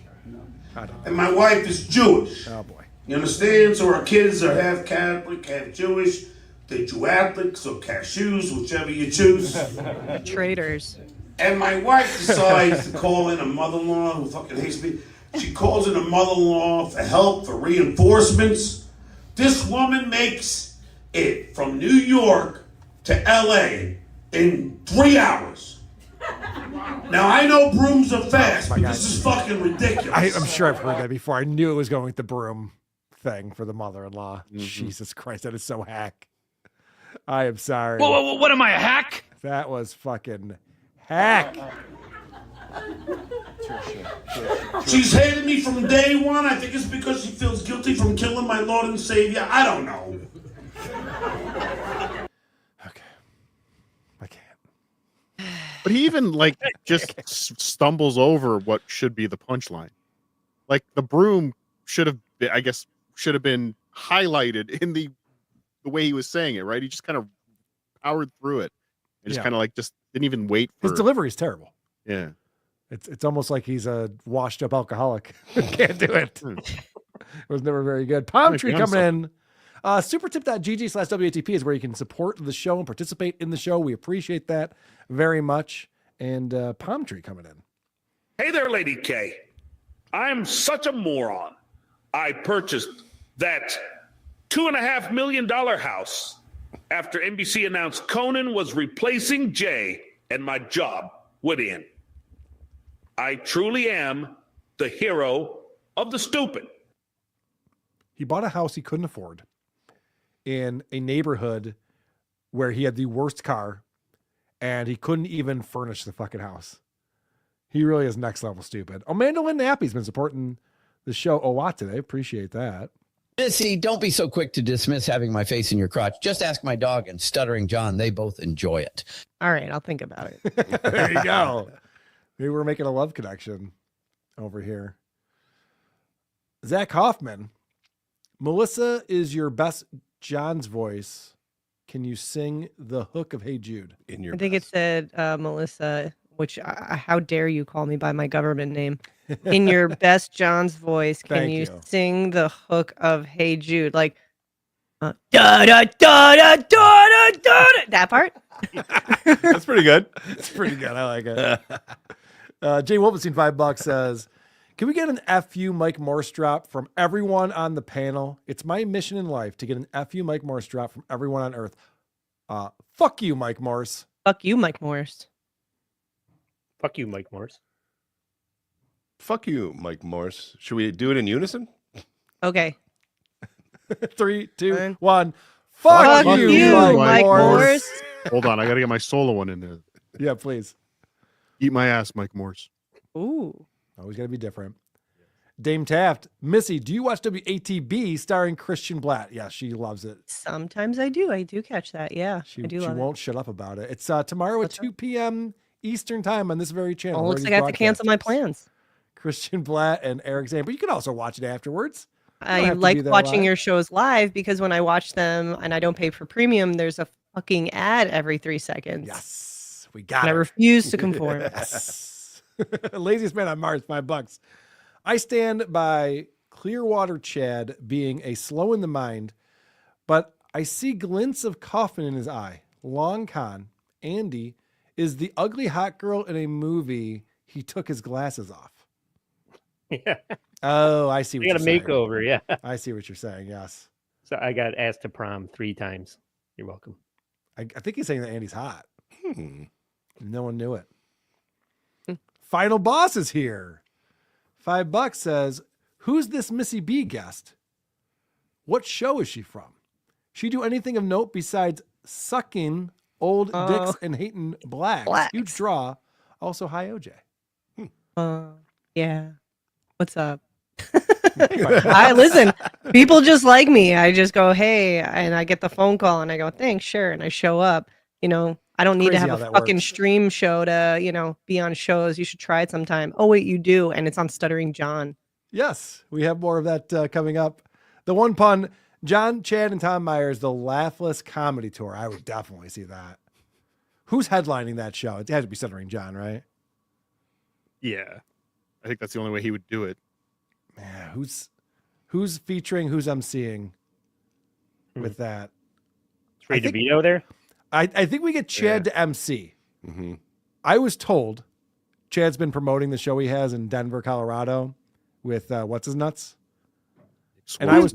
A: And my wife is Jewish.
M: Oh boy.
A: You understand? So our kids are half Catholic, half Jewish. They're Jew-Catholics or cashews, whichever you choose.
O: traitors.
A: And my wife decides to call in a mother-in-law who fucking hates me. She calls in a mother-in-law for help, for reinforcements. This woman makes it from New York to LA in 3 hours. Now, I know brooms are fast, but this is fucking ridiculous.
M: I'm sure I've heard that before. I knew it was going with the broom thing for the mother-in-law. Jesus Christ, that is so hack. I am sorry.
E: Whoa, what am I, a hack?
M: That was fucking hack.
A: She's hated me from day one. I think it's because she feels guilty from killing my Lord and Savior. I don't know.
N: But he even just stumbles over what should be the punchline. Like the broom should have been highlighted in the way he was saying it, right? He just kind of powered through it. And just
M: Yeah.
N: kind of like just didn't even wait for
M: His delivery is terrible.
N: Yeah.
M: It's almost like he's a washed up alcoholic. Can't do it. It was never very good. Palm
N: Might
M: Tree
N: be on
M: coming in. Supertip.gg/WATP is where you can support the show and participate in the show. We appreciate that very much. And Palm Tree coming in.
E: Hey there, Lady K. I'm such a moron. I purchased that $2.5 million house after NBC announced Conan was replacing Jay and my job would end. I truly am the hero of the stupid.
M: He bought a house he couldn't afford in a neighborhood where he had the worst car and he couldn't even furnish the fucking house. He really is next level stupid. Amanda Lynn Nappy's been supporting the show a lot today. Appreciate that.
F: Missy, don't be so quick to dismiss having my face in your crotch. Just ask my dog and Stuttering John. They both enjoy it.
O: All right, I'll think about it.
M: There you go. Maybe we're making a love connection over here. Zach Hoffman. Melissa is your best John's voice. Can you sing the hook of Hey Jude in your
O: I think it said Melissa, which how dare you call me by my government name? In your best John's voice, can
M: Thank
O: you
M: you.
O: sing the hook of Hey Jude? Like, da da da da da da da. That part?
L: That's pretty good.
M: It's pretty good. I like it. Jay Wolfenstein, $5 says, can we get an FU Mike Morse drop from everyone on the panel? It's my mission in life to get an FU Mike Morse drop from everyone on Earth. Fuck you, Mike Morse.
O: Fuck you, Mike Morse.
P: Fuck you, Mike Morse.
L: Fuck you, Mike Morse. Should we do it in unison?
O: Okay.
M: 3, 2, 1. Fuck you, Mike Morse.
N: Hold on, I gotta get my solo one in there.
M: Yeah, please.
N: Eat my ass, Mike Morse.
O: Ooh.
M: Always got to be different. Dame Taft. Missy, do you watch WATB starring Christian Blatt? Yeah, she loves it.
O: Sometimes I do. I do catch that. Yeah,
M: She
O: I do
M: she
O: love
M: won't shut up about it. It's tomorrow at 2 p.m. Eastern time on this very
O: it.
M: channel.
O: Oh, looks
M: where
O: like I
M: these
O: have to cancel my
M: broadcasts.
O: plans.
M: Christian Blatt and Eric Zane, but you can also watch it afterwards. You don't
O: I
M: have to
O: like
M: be there
O: watching
M: live.
O: your shows live because when I watch them and I don't pay for premium, there's a fucking ad every 3 seconds.
M: Yes, we got
O: And I
M: it.
O: refuse to conform.
M: Yes. Laziest man on Mars, $5. I stand by Clearwater Chad being a slow in the mind, but I see glints of coffin in his eye. Long con, Andy, is the ugly hot girl in a movie. He took his glasses off.
P: Yeah.
M: Oh, I see what
P: I got a
M: you're saying.
P: makeover, yeah.
M: I see what you're saying, yes.
P: So I got asked to prom 3 times. You're welcome.
M: I think he's saying that Andy's hot. No one knew it. Final boss is here. $5 says, who's this Missy B guest? What show is she from? She do anything of note besides sucking old dicks and hating blacks? Huge draw. Also, hi, OJ.
O: Yeah. What's up? I listen. People just like me. I just go, hey, and I get the phone call, and I go, thanks, sure, and I show up. You know, I don't need to
M: Crazy
O: have
M: how
O: a
M: that
O: fucking
M: works.
O: stream show to, be on shows. You should try it sometime. Oh wait, you do, and it's on Stuttering John.
M: Yes, we have more of that coming up. The one pun, John, Chad, and Tom Myers, the Laughless Comedy Tour. I would definitely see that. Who's headlining that show? It had to be Stuttering John, right?
N: Yeah. I think that's the only way he would do it.
M: Yeah, who's featuring, who's emceeing with that?
P: Is Ray DeVito there?
M: I think we get Chad to MC.
L: Mm-hmm.
M: I was told Chad's been promoting the show he has in Denver, Colorado with what's his nuts? And I was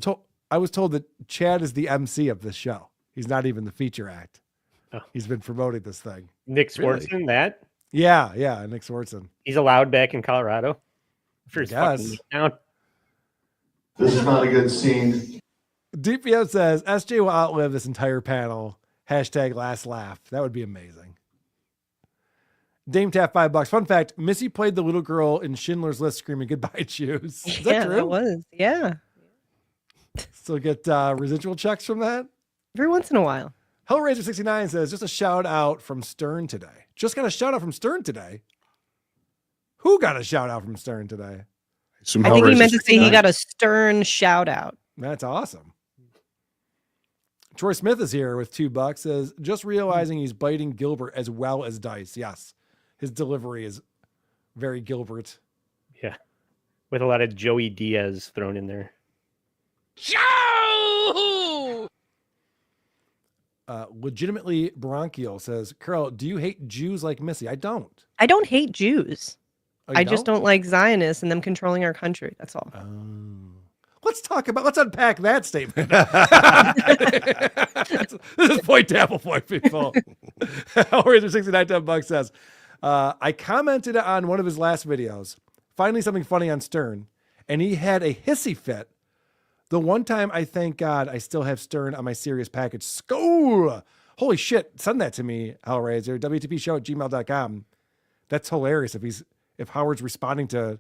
M: told that Chad is the MC of this show. He's not even the feature act.
P: Oh.
M: He's been promoting this thing.
P: Nick Swartzen, that?
M: Yeah, Nick Swartzen.
P: He's allowed back in Colorado? I'm sure it's
M: Yes.
P: fucking town.
U: This is not a good scene.
M: DPO says SJ will outlive this entire panel. Hashtag last laugh. That would be amazing. Dame Tap $5. Fun fact, Missy played the little girl in Schindler's List screaming goodbye shoes. Is that true?
O: That was. Yeah.
M: Still get residual checks from that?
O: Every once in a while.
M: Hellraiser69 says, just a shout out from Stern today. Just got a shout out from Stern today. Who got a shout out from Stern today?
O: I think he meant to say he got a Stern shout out.
M: That's awesome. Troy Smith is here with $2. Says, just realizing he's biting Gilbert as well as Dice. Yes. His delivery is very Gilbert.
P: Yeah. With a lot of Joey Diaz thrown in there.
D: Joe!
M: Legitimately Bronchial says, Carl, do you hate Jews like Missy? I don't.
O: I don't hate Jews.
M: Oh, you
O: I just don't like Zionists and them controlling our country. That's all.
M: Let's unpack that statement. This is Point Dabble Point, people. Howard $69 says, I commented on one of his last videos, finally something funny on Stern, and he had a hissy fit. The one time I thank God I still have Stern on my serious package. School. Holy shit. Send that to me, Hellraiser. WTPshow@gmail.com. That's hilarious if Howard's responding to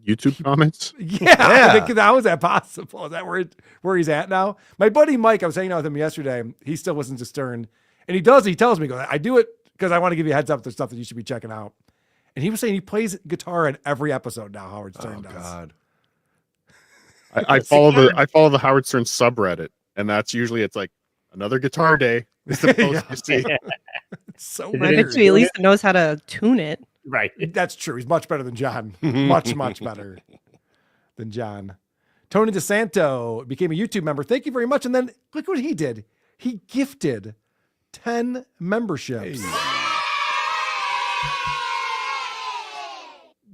N: YouTube comments.
M: Yeah. How is that possible? Is that where he's at now? My buddy Mike, I was hanging out with him yesterday. He still listens to Stern. And he tells me, I do it because I want to give you a heads up. There's stuff that you should be checking out. And he was saying he plays guitar in every episode now, Howard Stern does.
L: God.
N: I follow the Howard Stern subreddit, and that's usually it's like another guitar day. Is the post you see.
M: It's so
O: I
M: weird.
O: bet you at least knows how to tune it.
P: Right.
M: That's true. He's much better than John. Much better than John. Tony DeSanto became a YouTube member. Thank you very much. And then look what he did. He gifted 10 memberships.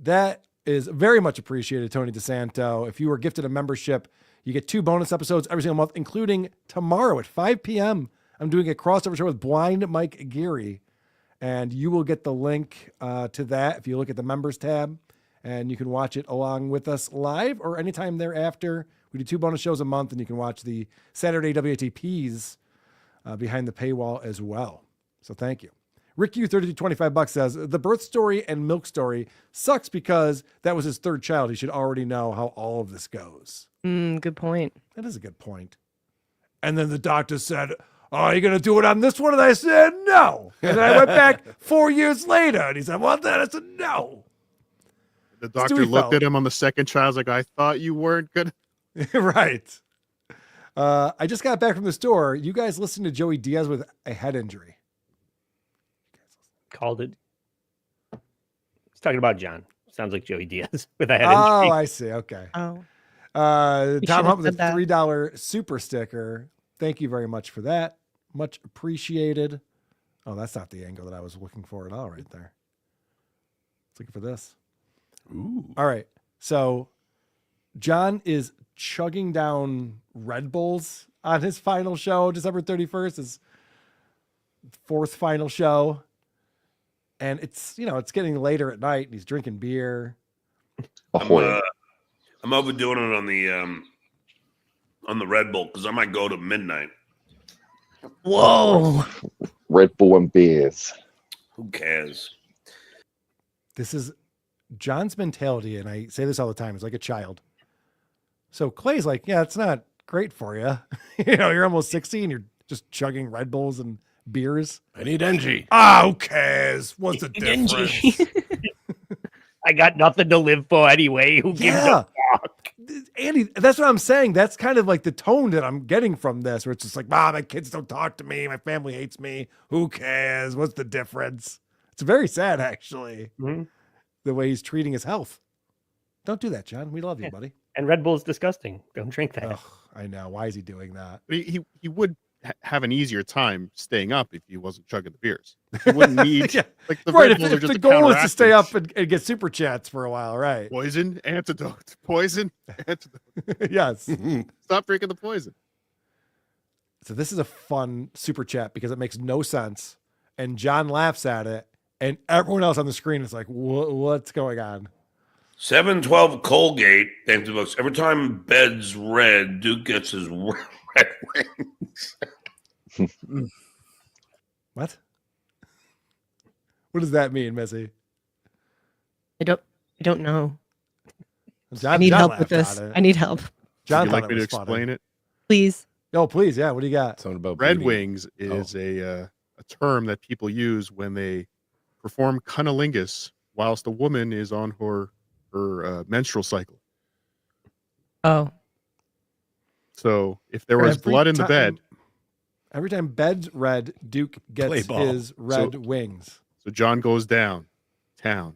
M: That is very much appreciated, Tony DeSanto. If you were gifted a membership, you get 2 bonus episodes every single month, including tomorrow at 5 p.m. I'm doing a crossover show with Blind Mike Geary. And you will get the link to that if you look at the members tab. And you can watch it along with us live or anytime thereafter. We do 2 bonus shows a month, and you can watch the Saturday WATPs behind the paywall as well. So thank you. Rick U, $32.25 says, the birth story and milk story sucks because that was his 3rd child. He should already know how all of this goes.
O: Good point.
M: That is a good point. And then the doctor said, are you going to do it on this one? And I said, no. And then I went back 4 years later, and he said, well, then I said, no.
N: The doctor looked at him on the 2nd child. I was like, I thought you weren't good.
M: Right. I just got back from the store. You guys listened to Joey Diaz with a head injury.
P: Called it. He's talking about John. Sounds like Joey Diaz with a head injury.
M: Oh, I see. Okay.
O: Oh.
M: Tom Hunt with a $3 super sticker. Thank you very much for that. Much appreciated. Oh, that's not the angle that I was looking for at all right there. Let's look for this.
L: Ooh.
M: All right. So John is chugging down Red Bulls on his final show, December 31st, his 4th final show. And it's getting later at night, and he's drinking beer.
A: I'm overdoing it on the Red Bull because I might go to midnight.
M: Whoa.
T: Red Bull and beers.
A: Who cares?
M: This is John's mentality, and I say this all the time. It's like a child. So Clay's like, yeah, it's not great for you. You're almost 60 and you're just chugging Red Bulls and beers.
L: I need energy.
M: Who cares? What's the difference?
P: I got nothing to live for anyway. Who gives a fuck?
M: Andy, that's what I'm saying. That's kind of like the tone that I'm getting from this, where it's just like, my kids don't talk to me. My family hates me. Who cares? What's the difference? It's very sad, actually, the way he's treating his health. Don't do that, John. We love you, buddy.
P: And Red Bull's disgusting. Don't drink that.
M: Ugh, I know. Why is he doing that?
N: He would have an easier time staying up if he wasn't chugging the beers. He wouldn't need like the
M: right.
N: Red Bulls are
M: If
N: just
M: the
N: a
M: goal is to stay
N: counteracting.
M: up and get super chats for a while, right?
N: Poison, antidote, poison, antidote.
M: Yes.
N: Stop drinking the poison.
M: So this is a fun super chat because it makes no sense. And John laughs at it. And everyone else on the screen is like, what's going on?
A: 712 Colgate. Thanks to books. Every time bed's red, Duke gets his red wings.
M: What? What does that mean, Missy?
O: I don't know.
M: John,
O: I need
M: John
O: help with
M: laughed
O: this.
M: at it.
O: I need help.
M: John,
N: Would you like me to explain it?
O: Please.
M: Oh, please. Yeah. What do you got?
L: Something about
N: Red
L: bleeding.
N: wings is a term that people use when they perform cunnilingus whilst a woman is on her menstrual cycle.
O: Oh.
N: So if there was
M: Every
N: blood in the
M: time-
N: bed,
M: Every time bed's red, Duke gets
L: Play ball.
M: his red wings.
N: So John goes down. Town.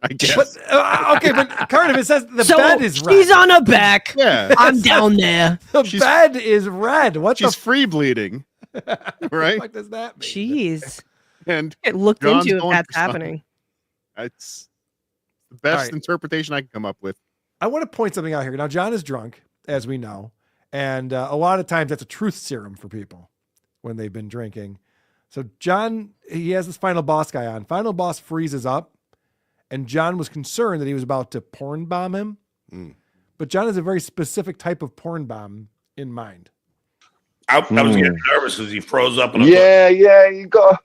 N: I guess.
M: But, okay, but Cardiff, it says the
O: So
M: bed is red.
O: she's on her back.
N: Yeah.
O: I'm down there.
M: The bed is red. What
N: She's
M: the
N: free bleeding. Right?
M: fuck does that mean?
O: Jeez.
N: And
O: Get looked
N: John's
O: into if
N: going
O: that's
N: for something.
O: happening.
N: It's the best
M: All right.
N: interpretation I can come up with.
M: I want to point something out here. Now, John is drunk, as we know, and a lot of times that's a truth serum for people when they've been drinking. So John, he has this Final Boss guy on. Final Boss freezes up, and John was concerned that he was about to porn bomb him. But John has a very specific type of porn bomb in mind.
A: I was getting nervous because he froze up. And
T: Yeah, you got.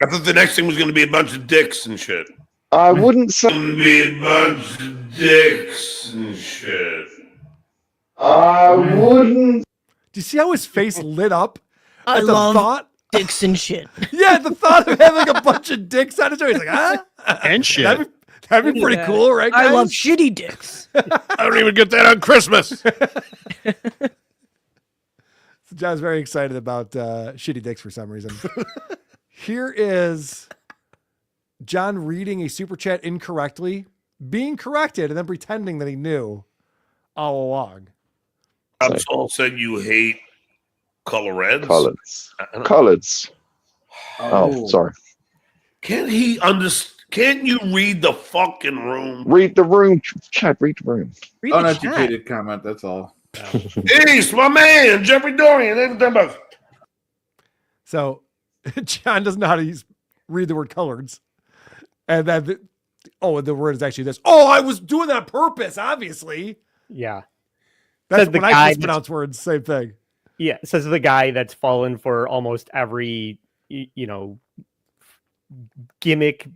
A: I thought the next thing was going to be a bunch of dicks and shit.
T: I wouldn't say.
A: Be a bunch of dicks and shit.
T: I wouldn't.
M: Do you see how his face lit up?
O: I
M: at the
O: love
M: thought?
O: dicks and shit.
M: Yeah, the thought of having a bunch of dicks on his show. He's like, huh?
N: And shit.
M: That'd be pretty cool, right, guys?
O: I love shitty dicks.
L: I don't even get that on Christmas.
M: So John's very excited about shitty dicks for some reason. Here is John reading a super chat incorrectly, being corrected, and then pretending that he knew all along.
A: Absol said you hate color reds.
T: Coloreds. Oh, sorry.
A: Can't he understand? Can't you read the fucking room?
T: Read the room, Chad. Read the room.
U: Uneducated comment. That's all.
A: Ace, my man, Jeffrey Dorian.
M: So John doesn't know how to read the word coloreds. And then, the word is actually this. Oh, I was doing that on purpose, obviously.
P: Yeah.
M: That's
P: Says the
M: when I
P: guy
M: mispronounce words, same thing.
P: Yeah, says the guy that's fallen for almost every, gimmick,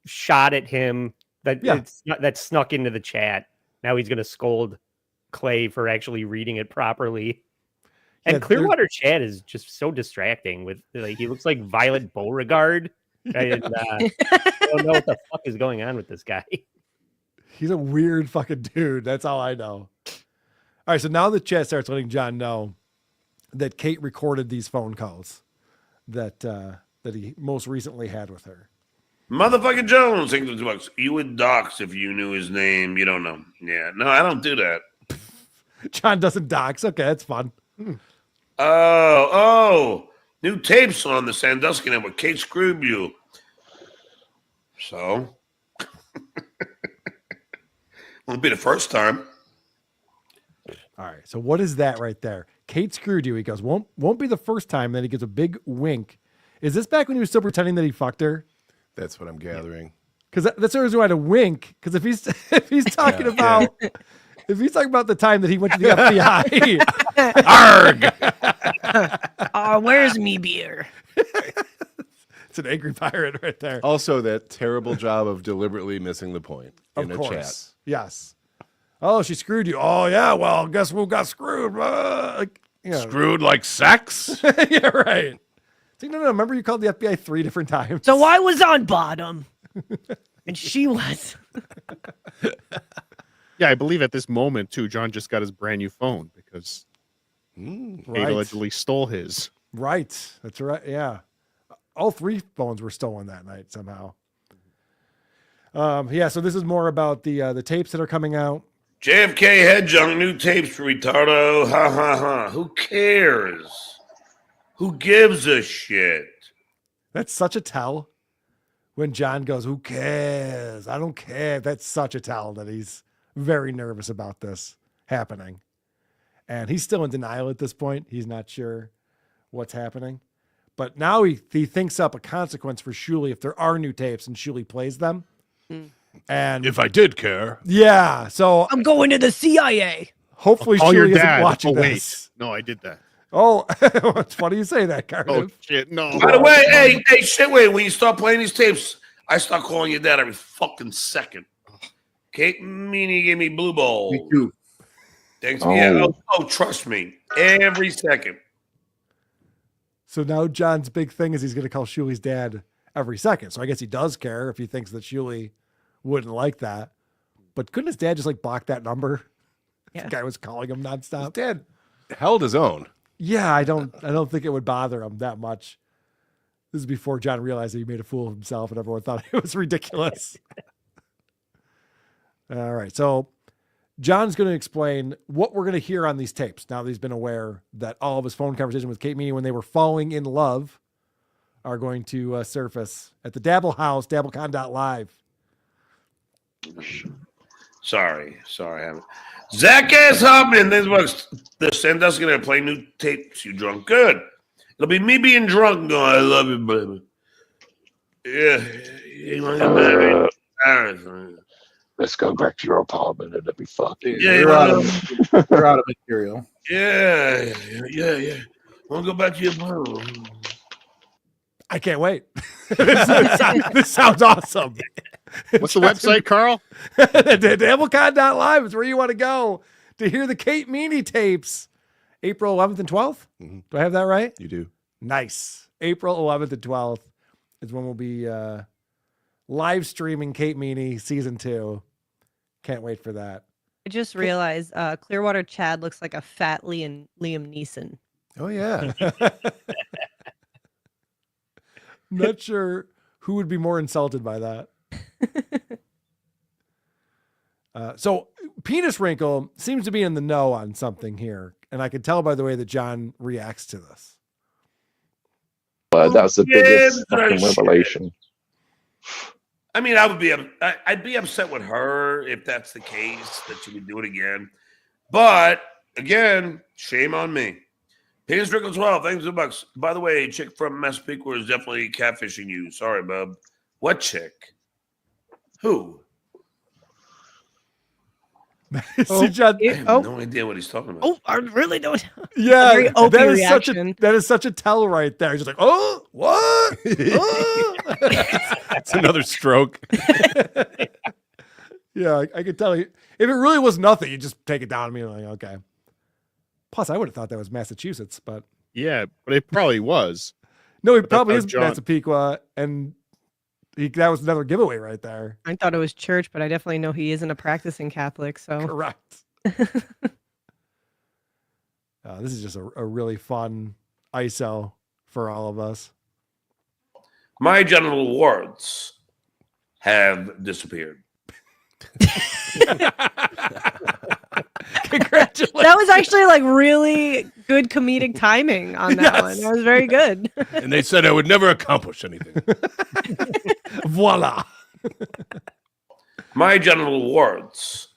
P: shot at him that snuck into the chat. Now he's going to scold Clay for actually reading it properly. And
M: Yeah,
P: Clearwater chat is just so distracting with he looks like Violet Beauregard. And, I don't know what the fuck is going on with this guy.
M: He's a weird fucking dude. That's all I know. All right, so now the chat starts letting John know that Kate recorded these phone calls that he most recently had with her.
A: Motherfucking Jones, $2. You would dox if you knew his name. You don't know. Yeah, no, I don't do that.
M: John doesn't dox. Okay, that's fun.
A: Oh, new tapes on the Sandusky Network. Kate screwed you. So, won't be the first time.
M: All right, so what is that right there? Kate screwed you. He goes, won't be the first time. Then he gives a big wink. Is this back when he was still pretending that he fucked her?
L: That's what I'm gathering.
M: Because that's the reason why to wink. Because if he's talking about if he's talking about the time that he went to the FBI,
A: arg.
O: Oh, where's me beer?
M: It's an angry pirate right there.
L: Also, that terrible job of deliberately missing the point in a chat.
M: Yes. Oh, she screwed you. Oh yeah. Well, guess who got screwed?
L: Screwed like sex?
M: Yeah, right. See, no. Remember you called the FBI 3 different times.
O: So I was on bottom, and she was.
N: Yeah, I believe at this moment too, John just got his brand new phone because Kate allegedly stole his.
M: Right. That's right. Yeah. All 3 phones were stolen that night somehow. Yeah. So this is more about the tapes that are coming out.
A: JFK head junk, new tapes for retardo. Ha ha ha. Who cares? Who gives a shit?
M: That's such a tell. When John goes, who cares? I don't care. That's such a tell that he's very nervous about this happening. And he's still in denial at this point. He's not sure what's happening. But now he thinks up a consequence for Shuli if there are new tapes and Shuli plays them. And
L: if I did care.
M: Yeah. So
O: I'm going to the CIA.
M: Hopefully Shuli isn't watching this.
N: No, I did that.
M: Oh, it's funny you say that, Cardiff.
N: Oh, shit, no.
A: By the way, hey, shitway, when you start playing these tapes, I start calling you dad every fucking second. Kate Meany gave me blue ball.
U: Me too.
A: Thanks. Oh. Yeah. Oh, trust me. Every second.
M: So now John's big thing is he's going to call Shuli's dad every second. So I guess he does care if he thinks that Shuli wouldn't like that. But couldn't his dad just block that number? Yeah. The guy was calling him nonstop.
L: His dad held his own.
M: Yeah, I don't think it would bother him that much. This is before John realized that he made a fool of himself and everyone thought it was ridiculous. All right. So John's going to explain what we're going to hear on these tapes. Now that he's been aware that all of his phone conversation with Kate Meany when they were falling in love are going to surface at the Dabble House, dabblecon.live.
A: Sorry, I haven't. Zach ass Hubman, this was the Sandusky going to play new tapes. You drunk? Good. It'll be me being drunk going, I love you, baby. Yeah. You want to get married?
T: Let's go back to your apartment and let me fuck you.
A: Yeah,
U: You're out of material.
A: Yeah. Want to go back to your apartment?
M: I can't wait. This sounds awesome.
N: What's the website, Carl?
M: Dabblecon.live is where you want to go to hear the Kate Meany tapes. April 11th and 12th?
L: Mm-hmm.
M: Do I have that right?
L: You do.
M: Nice. April 11th and 12th is when we'll be live streaming Kate Meany season 2. Can't wait for that.
O: I just realized Clearwater Chad looks like a fat Liam Neeson.
M: Oh, yeah. Not sure who would be more insulted by that. So Penis Wrinkle seems to be in the know on something here. And I can tell by the way that John reacts to this.
T: That's the biggest fucking revelation.
A: I mean, I'd be upset with her if that's the case, that she would do it again. But again, shame on me. Penis Wrinkle 12, thanks for the bucks. By the way, chick from Massapequa is definitely catfishing you. Sorry, bub. What chick? Who?
M: See, John,
A: I have no idea what he's talking about.
O: Oh, I really don't.
M: Yeah,
O: Very Opie
M: that is
O: reaction.
M: that is such a tell right there. He's just like, oh, what? Oh.
L: It's another stroke.
M: Yeah, I could tell you. If it really was nothing, you just take it down to me like, okay. Plus, I would have thought that was Massachusetts, but
N: yeah, but it probably was.
M: No, it
N: But
M: probably is
N: that's how John-
M: Massapequa, and that was another giveaway right there.
O: I thought it was church, but I definitely know he isn't a practicing Catholic. So
M: Correct. This is just a really fun ISO for all of us.
A: My genital warts have disappeared.
M: Congratulations.
O: that was actually like really good comedic timing on that one. That was very good.
L: And they said I would never accomplish anything.
M: Voila.
A: My genital warts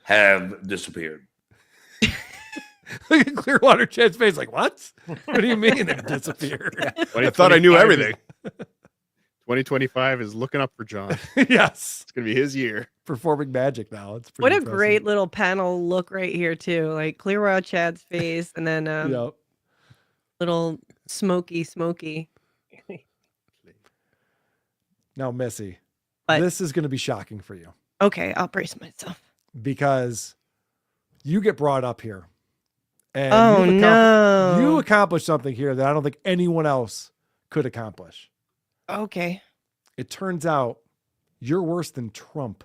A: have disappeared.
M: Look at Clearwater Chad's face like, what? What do you mean they disappeared?
L: I thought I knew everything.
N: 2025 is looking up for John.
M: Yes.
N: It's going to be his year.
M: Performing magic now. It's
O: What
M: pretty
O: a
M: impressive.
O: great little panel look right here too. Like Clearwater Chad's face, and then
M: Yep.
O: little smoky.
M: Now, Missy,
O: But-
M: this is going to be shocking for you
O: Okay, I'll brace myself.
M: because you get brought up here. And
O: Oh,
M: you've
O: no.
M: You accomplished something here that I don't think anyone else could accomplish.
O: Okay.
M: It turns out you're worse than Trump.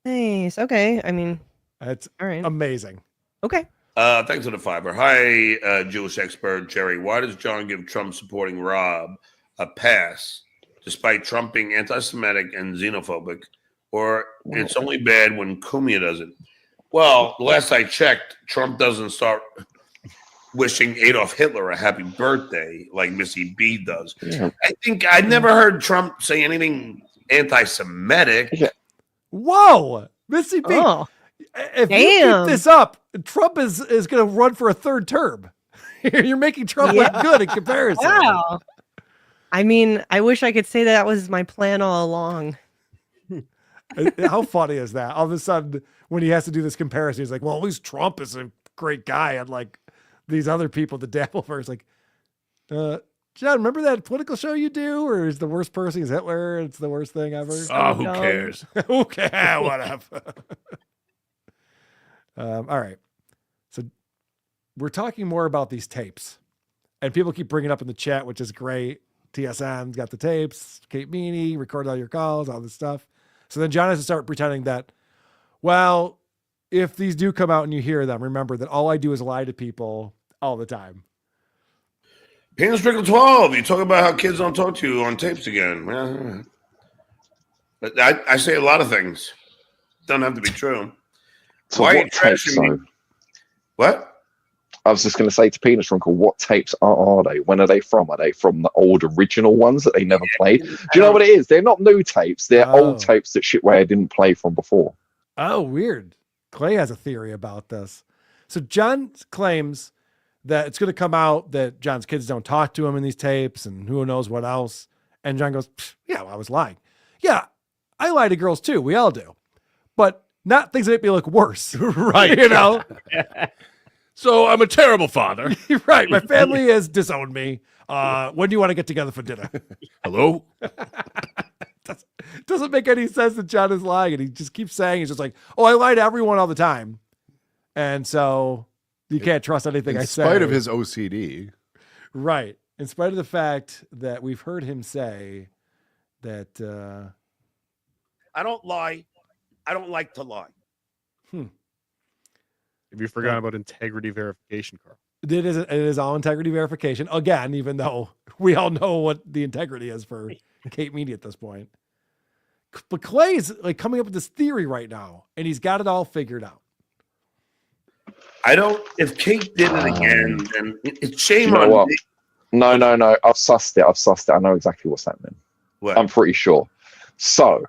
O: Nice. Okay. I mean,
M: That's
O: all right.
M: amazing.
O: Okay.
A: Thanks for the fiber. Hi, Jewish expert Jerry. Why does John give Trump supporting Rob a pass despite Trump being anti-Semitic and xenophobic? Or it's only bad when Cumia does it? Well, last I checked, Trump doesn't start wishing Adolf Hitler a happy birthday like Missy B does.
T: Yeah.
A: I think I never heard Trump say anything anti-Semitic.
T: Yeah.
M: Whoa, Missy B.
O: Oh,
M: If you
O: damn.
M: keep this up, Trump is going to run for a third term. You're making Trump look good in comparison.
O: Wow. I mean, I wish I could say that was my plan all along.
M: How funny is that? All of a sudden, when he has to do this comparison, he's like, well, at least Trump is a great guy. And like these other people, the Dabbleverse, like, John, remember that political show you do? Or is the worst person is Hitler? It's the worst thing ever.
L: Oh, who cares?
M: Who cares? Whatever. All right. So we're talking more about these tapes. And people keep bringing up in the chat, which is great. TSM's got the tapes. Kate Meany, record all your calls, all this stuff. So then John has to start pretending that, well, if these do come out and you hear them, remember that all I do is lie to people. all the time.
A: Penis Trickle 12. You talk about how kids don't talk to you on tapes again. Well, but I say a lot of things. Don't have to be true.
T: So
A: Why are you
T: what tapes,
A: trashing me?
T: though?
A: What?
T: I was just going to say to Penis Wrinkle, what tapes are they? When are they from? Are they from the old original ones that they never played? Do you know what it is? They're not new tapes. They're old tapes that Shitware didn't play from before.
M: Oh, weird. Clay has a theory about this. So John claims that it's going to come out that John's kids don't talk to him in these tapes and who knows what else. And John goes, yeah, well, I was lying. Yeah, I lie to girls too. We all do. But not things that make me look worse.
L: Right.
M: You know?
L: So I'm a terrible father.
M: Right. My family has disowned me. When do you want to get together for dinner?
L: Hello?
M: Doesn't make any sense that John is lying. And he just keeps saying, he's just like, oh, I lie to everyone all the time. And so you can't trust anything I say.
L: In spite of his OCD.
M: Right. In spite of the fact that we've heard him say that.
A: I don't lie. I don't like to lie.
N: Have you forgotten about integrity verification, Carl?
M: It is all integrity verification. Again, even though we all know what the integrity is for Kate Media at this point. But Clay's like coming up with this theory right now, and he's got it all figured out.
A: I don't. If Kate did it again, then it's shame
T: You know
A: on
T: what?
A: me.
T: No. I've sussed it. I know exactly what's happening.
A: What?
T: I'm pretty sure. So,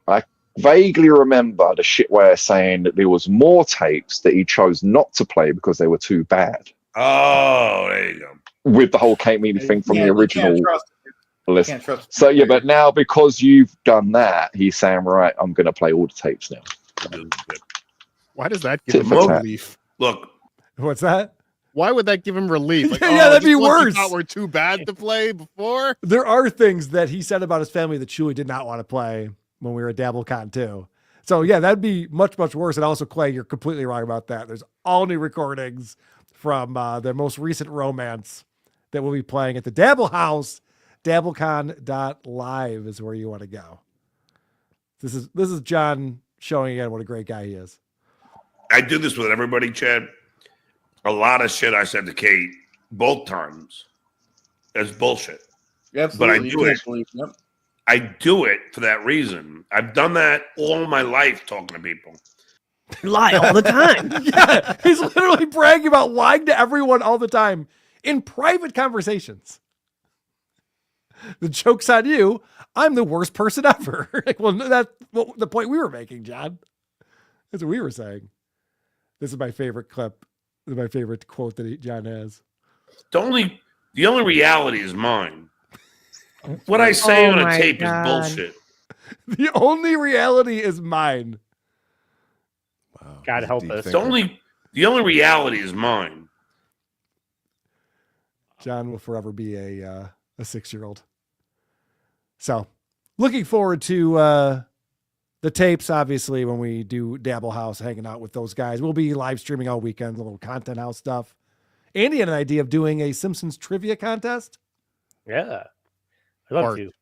T: I vaguely remember the Shitware saying that there was more tapes that he chose not to play because they were too bad.
A: Oh, there you go.
T: With the whole Kate Media thing from the
U: you
T: original
U: can't trust it.
T: list.
U: Can't trust
T: So yeah, but now because you've done that, he's saying, right, I'm going to play all the tapes now.
N: Why does that give him
T: Tit for tat.
N: relief?
A: Look,
M: what's that?
N: Why would that give him relief? Like,
M: Yeah, that'd be
N: just ones you
M: worse.
N: thought were too bad to play before.
M: There are things that he said about his family that Shuli did not want to play when we were at DabbleCon too. So yeah, that'd be much, much worse. And also, Clay, you're completely wrong about that. There's all new recordings from their most recent romance that we'll be playing at the Dabble House. Dabblecon.live is where you want to go. This is John showing again what a great guy he is.
A: I do this with everybody, Chad. A lot of shit I said to Kate both times. That's bullshit. But I do it.
U: Yep.
A: I do it for that reason. I've done that all my life talking to people.
O: Lie all the time.
M: Yeah, he's literally bragging about lying to everyone all the time in private conversations. The joke's on you. I'm the worst person ever. Well, that's the point we were making, John. That's what we were saying. This is my favorite clip. This is my favorite quote that John has.
A: The only reality is mine. What I say on a tape is bullshit.
M: The only reality is mine.
L: Wow,
P: God help us.
A: The only reality is mine.
M: John will forever be a 6-year-old. So, looking forward to the tapes, obviously, when we do Dabble House, hanging out with those guys. We'll be live streaming all weekend, a little content house stuff. Andy had an idea of doing a Simpsons trivia contest.
P: Yeah, I'd love to.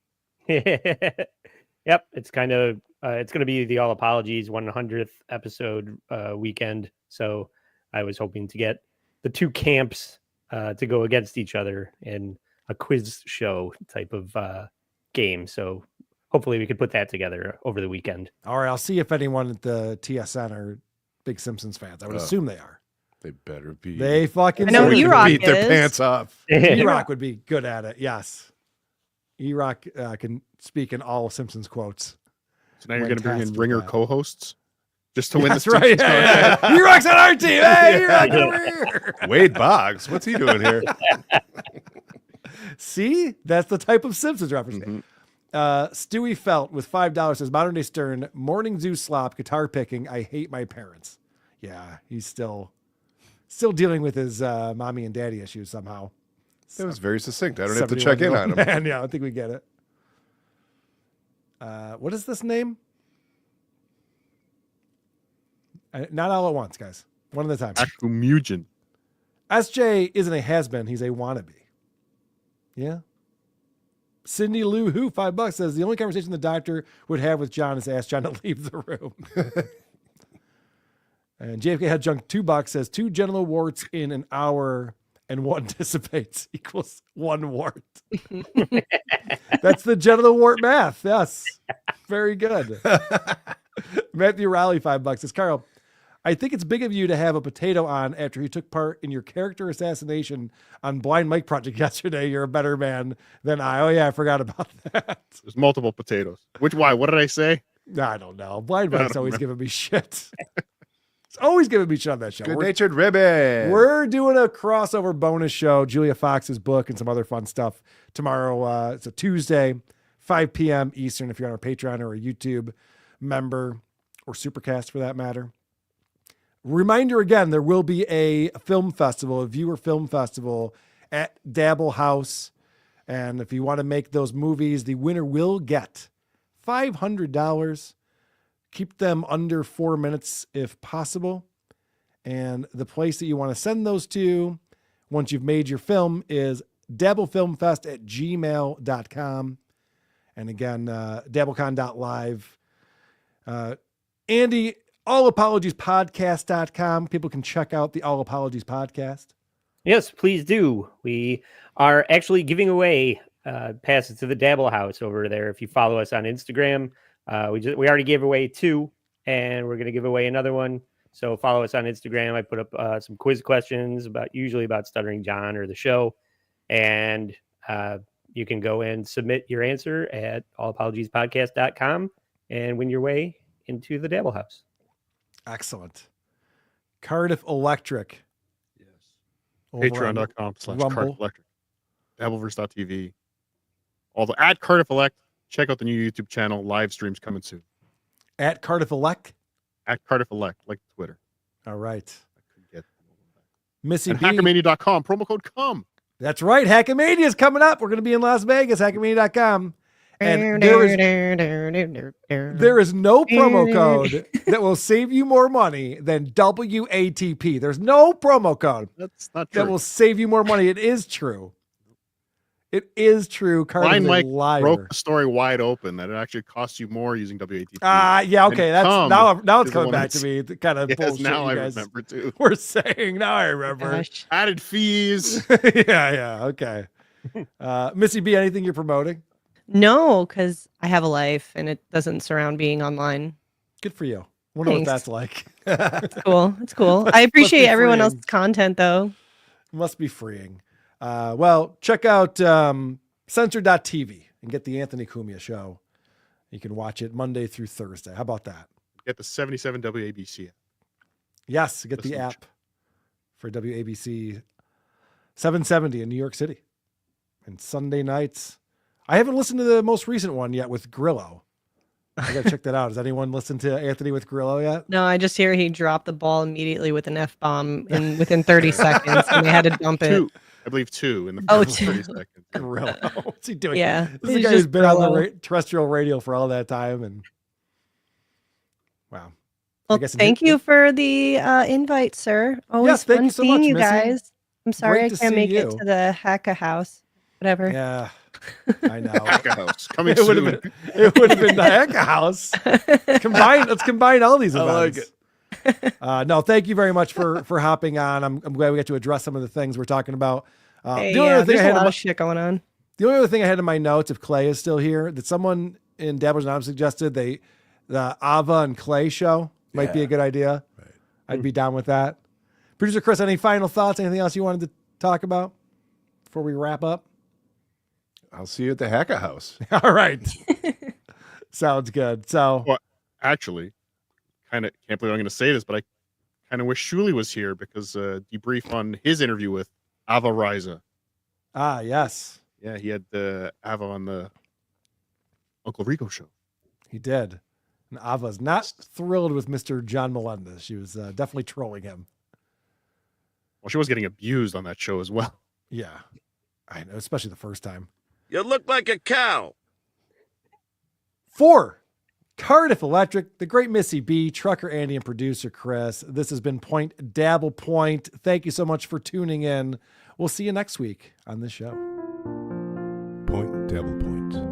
P: Yep, it's kind of it's going to be the All Apologies 100th episode weekend. So I was hoping to get the two camps to go against each other in a quiz show type of game. So hopefully we could put that together over the weekend.
M: All right, I'll see if anyone at the TSN are big Simpsons fans. I would assume they are.
L: They better be.
M: They fucking
O: I know E-Rock
L: beat their
O: is.
L: pants off.
M: E-Rock would be good at it. Yes. E-Rock can speak in all Simpsons quotes.
N: So now you're going to bring in
M: Fantastic
N: ringer
M: at that.
N: co-hosts just to win
M: That's
N: this.
M: right. Yeah. E-Rock's on our team. Hey, E-Rock over here.
L: Wade Boggs, what's he doing here?
M: See, that's the type of Simpsons reference. Stewie Felt with $5 says Modern Day Stern, morning zoo slop, guitar picking. I hate my parents. Yeah, he's still dealing with his mommy and daddy issues somehow.
L: That was very succinct. I don't have to check in on him.
M: Man, yeah, I think we get it. What is this name? Not all at once, guys. One at a time.
N: Akumugen.
M: SJ isn't a has-been. He's a wannabe. Yeah. Cindy Lou Who, $5 says the only conversation the doctor would have with John is ask John to leave the room. And JFK Head Junk $2 says 2 genital warts in an hour. and 1 dissipates equals 1 wart. That's the genital wart math. Yes. Very good. Matthew Rowley, $5. Says, Carl, I think it's big of you to have a potato on after he took part in your character assassination on Blind Mike Project yesterday. You're a better man than I. Oh, yeah, I forgot about that.
N: There's multiple potatoes. Why? What did I say?
M: I don't know. Blind Mike's always giving me shit. He's always giving me shit on that show.
L: Good-natured ribbon.
M: We're doing a crossover bonus show, Julia Fox's book and some other fun stuff tomorrow. It's a Tuesday, 5 p.m. Eastern, if you're on our Patreon or a YouTube member or Supercast for that matter. Reminder again, there will be a film festival, a viewer film festival at Dabble House. And if you want to make those movies, the winner will get $500. Keep them under 4 minutes if possible. And the place that you want to send those to once you've made your film is dabblefilmfest@gmail.com. And again, dabblecon.live. Andy, allapologiespodcast.com. People can check out the All Apologies podcast.
P: Yes, please do. We are actually giving away passes to the Dabble House over there. If you follow us on Instagram, we already gave away 2, and we're going to give away another one. So follow us on Instagram. I put up some quiz questions usually about Stuttering John or the show, and you can go and submit your answer at allapologiespodcast.com and win your way into the Dabble House.
M: Excellent. Cardiff Electric.
N: Yes. Patreon.com/Cardiff Electric. Dabbleverse.tv. At Cardiff Elect. Check out the new YouTube channel. Live streams coming soon.
M: At Cardiff Elect?
N: At Cardiff Elect, like Twitter.
M: All right.
N: Get
M: Missy
N: and
M: B.
N: Hackermania.com. Promo code COME.
M: That's right. Hackermania is coming up. We're going to be in Las Vegas. Hackermania.com. And there is no promo code that will save you more money than WATP. There's no promo code
N: that's not true
M: that will save you more money. It is true. It is true.
N: Blind Mike broke the story wide open that it actually costs you more using WATP.
M: Yeah, okay. That's now it's coming back to me. The kind of bullshit
N: now
M: you
N: I
M: guys
N: remember too.
M: We're saying now I remember.
N: Added fees.
M: yeah. Okay. Missy B, anything you're promoting?
O: No, because I have a life and it doesn't surround being online.
M: Good for you. Wonder what
O: Thanks.
M: that's like.
O: It's cool. It's cool. I appreciate everyone else's content though.
M: Must be freeing. Well, check out Censor.tv and get the Anthony Cumia show. You can watch it Monday through Thursday. How about that?
N: Get the 77 WABC app.
M: Yes, get the app for WABC 770 in New York City. And Sunday nights. I haven't listened to the most recent one yet with Grillo. I got to check that out. Has anyone listened to Anthony with Grillo yet?
O: No, I just hear he dropped the ball immediately with an F-bomb within 30 seconds and they had to dump it.
N: I believe 2 in the first 30 seconds.
M: Grillo. What's he doing?
O: Yeah.
M: This is a guy who's been on the terrestrial radio for all that time. And wow.
O: Well, thank you for the invite, sir. Always
M: thank
O: fun
M: you so
O: seeing
M: much,
O: you
M: Missy.
O: guys. I'm sorry
M: Great
O: I
M: to
O: can't
M: see
O: make it
M: you.
O: to the Hacka House. Whatever.
M: Yeah, I know.
N: Hacka House coming
M: It would
N: soon.
M: have been the Hacka House. Let's combine all these events.
L: I like
M: it. No, thank you very much for hopping on. I'm glad we got to address some of the things we're talking about.
O: Hey,
M: The only other thing
O: there's
M: I had
O: a lot
M: in
O: of shit going on.
M: The only other thing I had in my notes, if Clay is still here, that someone in Dabblers Anonymous suggested the Ava and Clay show might be a good idea.
L: Right.
M: I'd be down with that. Producer Chris, any final thoughts? Anything else you wanted to talk about before we wrap up?
L: I'll see you at the Hacka House.
M: All right. Sounds good. So,
N: well, actually, can't believe I'm going to say this, but I kind of wish Shuli was here because debrief on his interview with Ava Riza.
M: Ah, yes.
N: Yeah, he had Ava on the Uncle Rico show.
M: He did. And Ava's not thrilled with Mr. John Melendez. She was definitely trolling him.
N: Well, she was getting abused on that show as well.
M: Yeah, I know, especially the first time.
A: You look like a cow.
M: For Cardiff Electric, the great Missy B, Trucker Andy, and producer Chris, this has been Point Dabble Point. Thank you so much for tuning in. We'll see you next week on this show.
L: Point Dabble Point.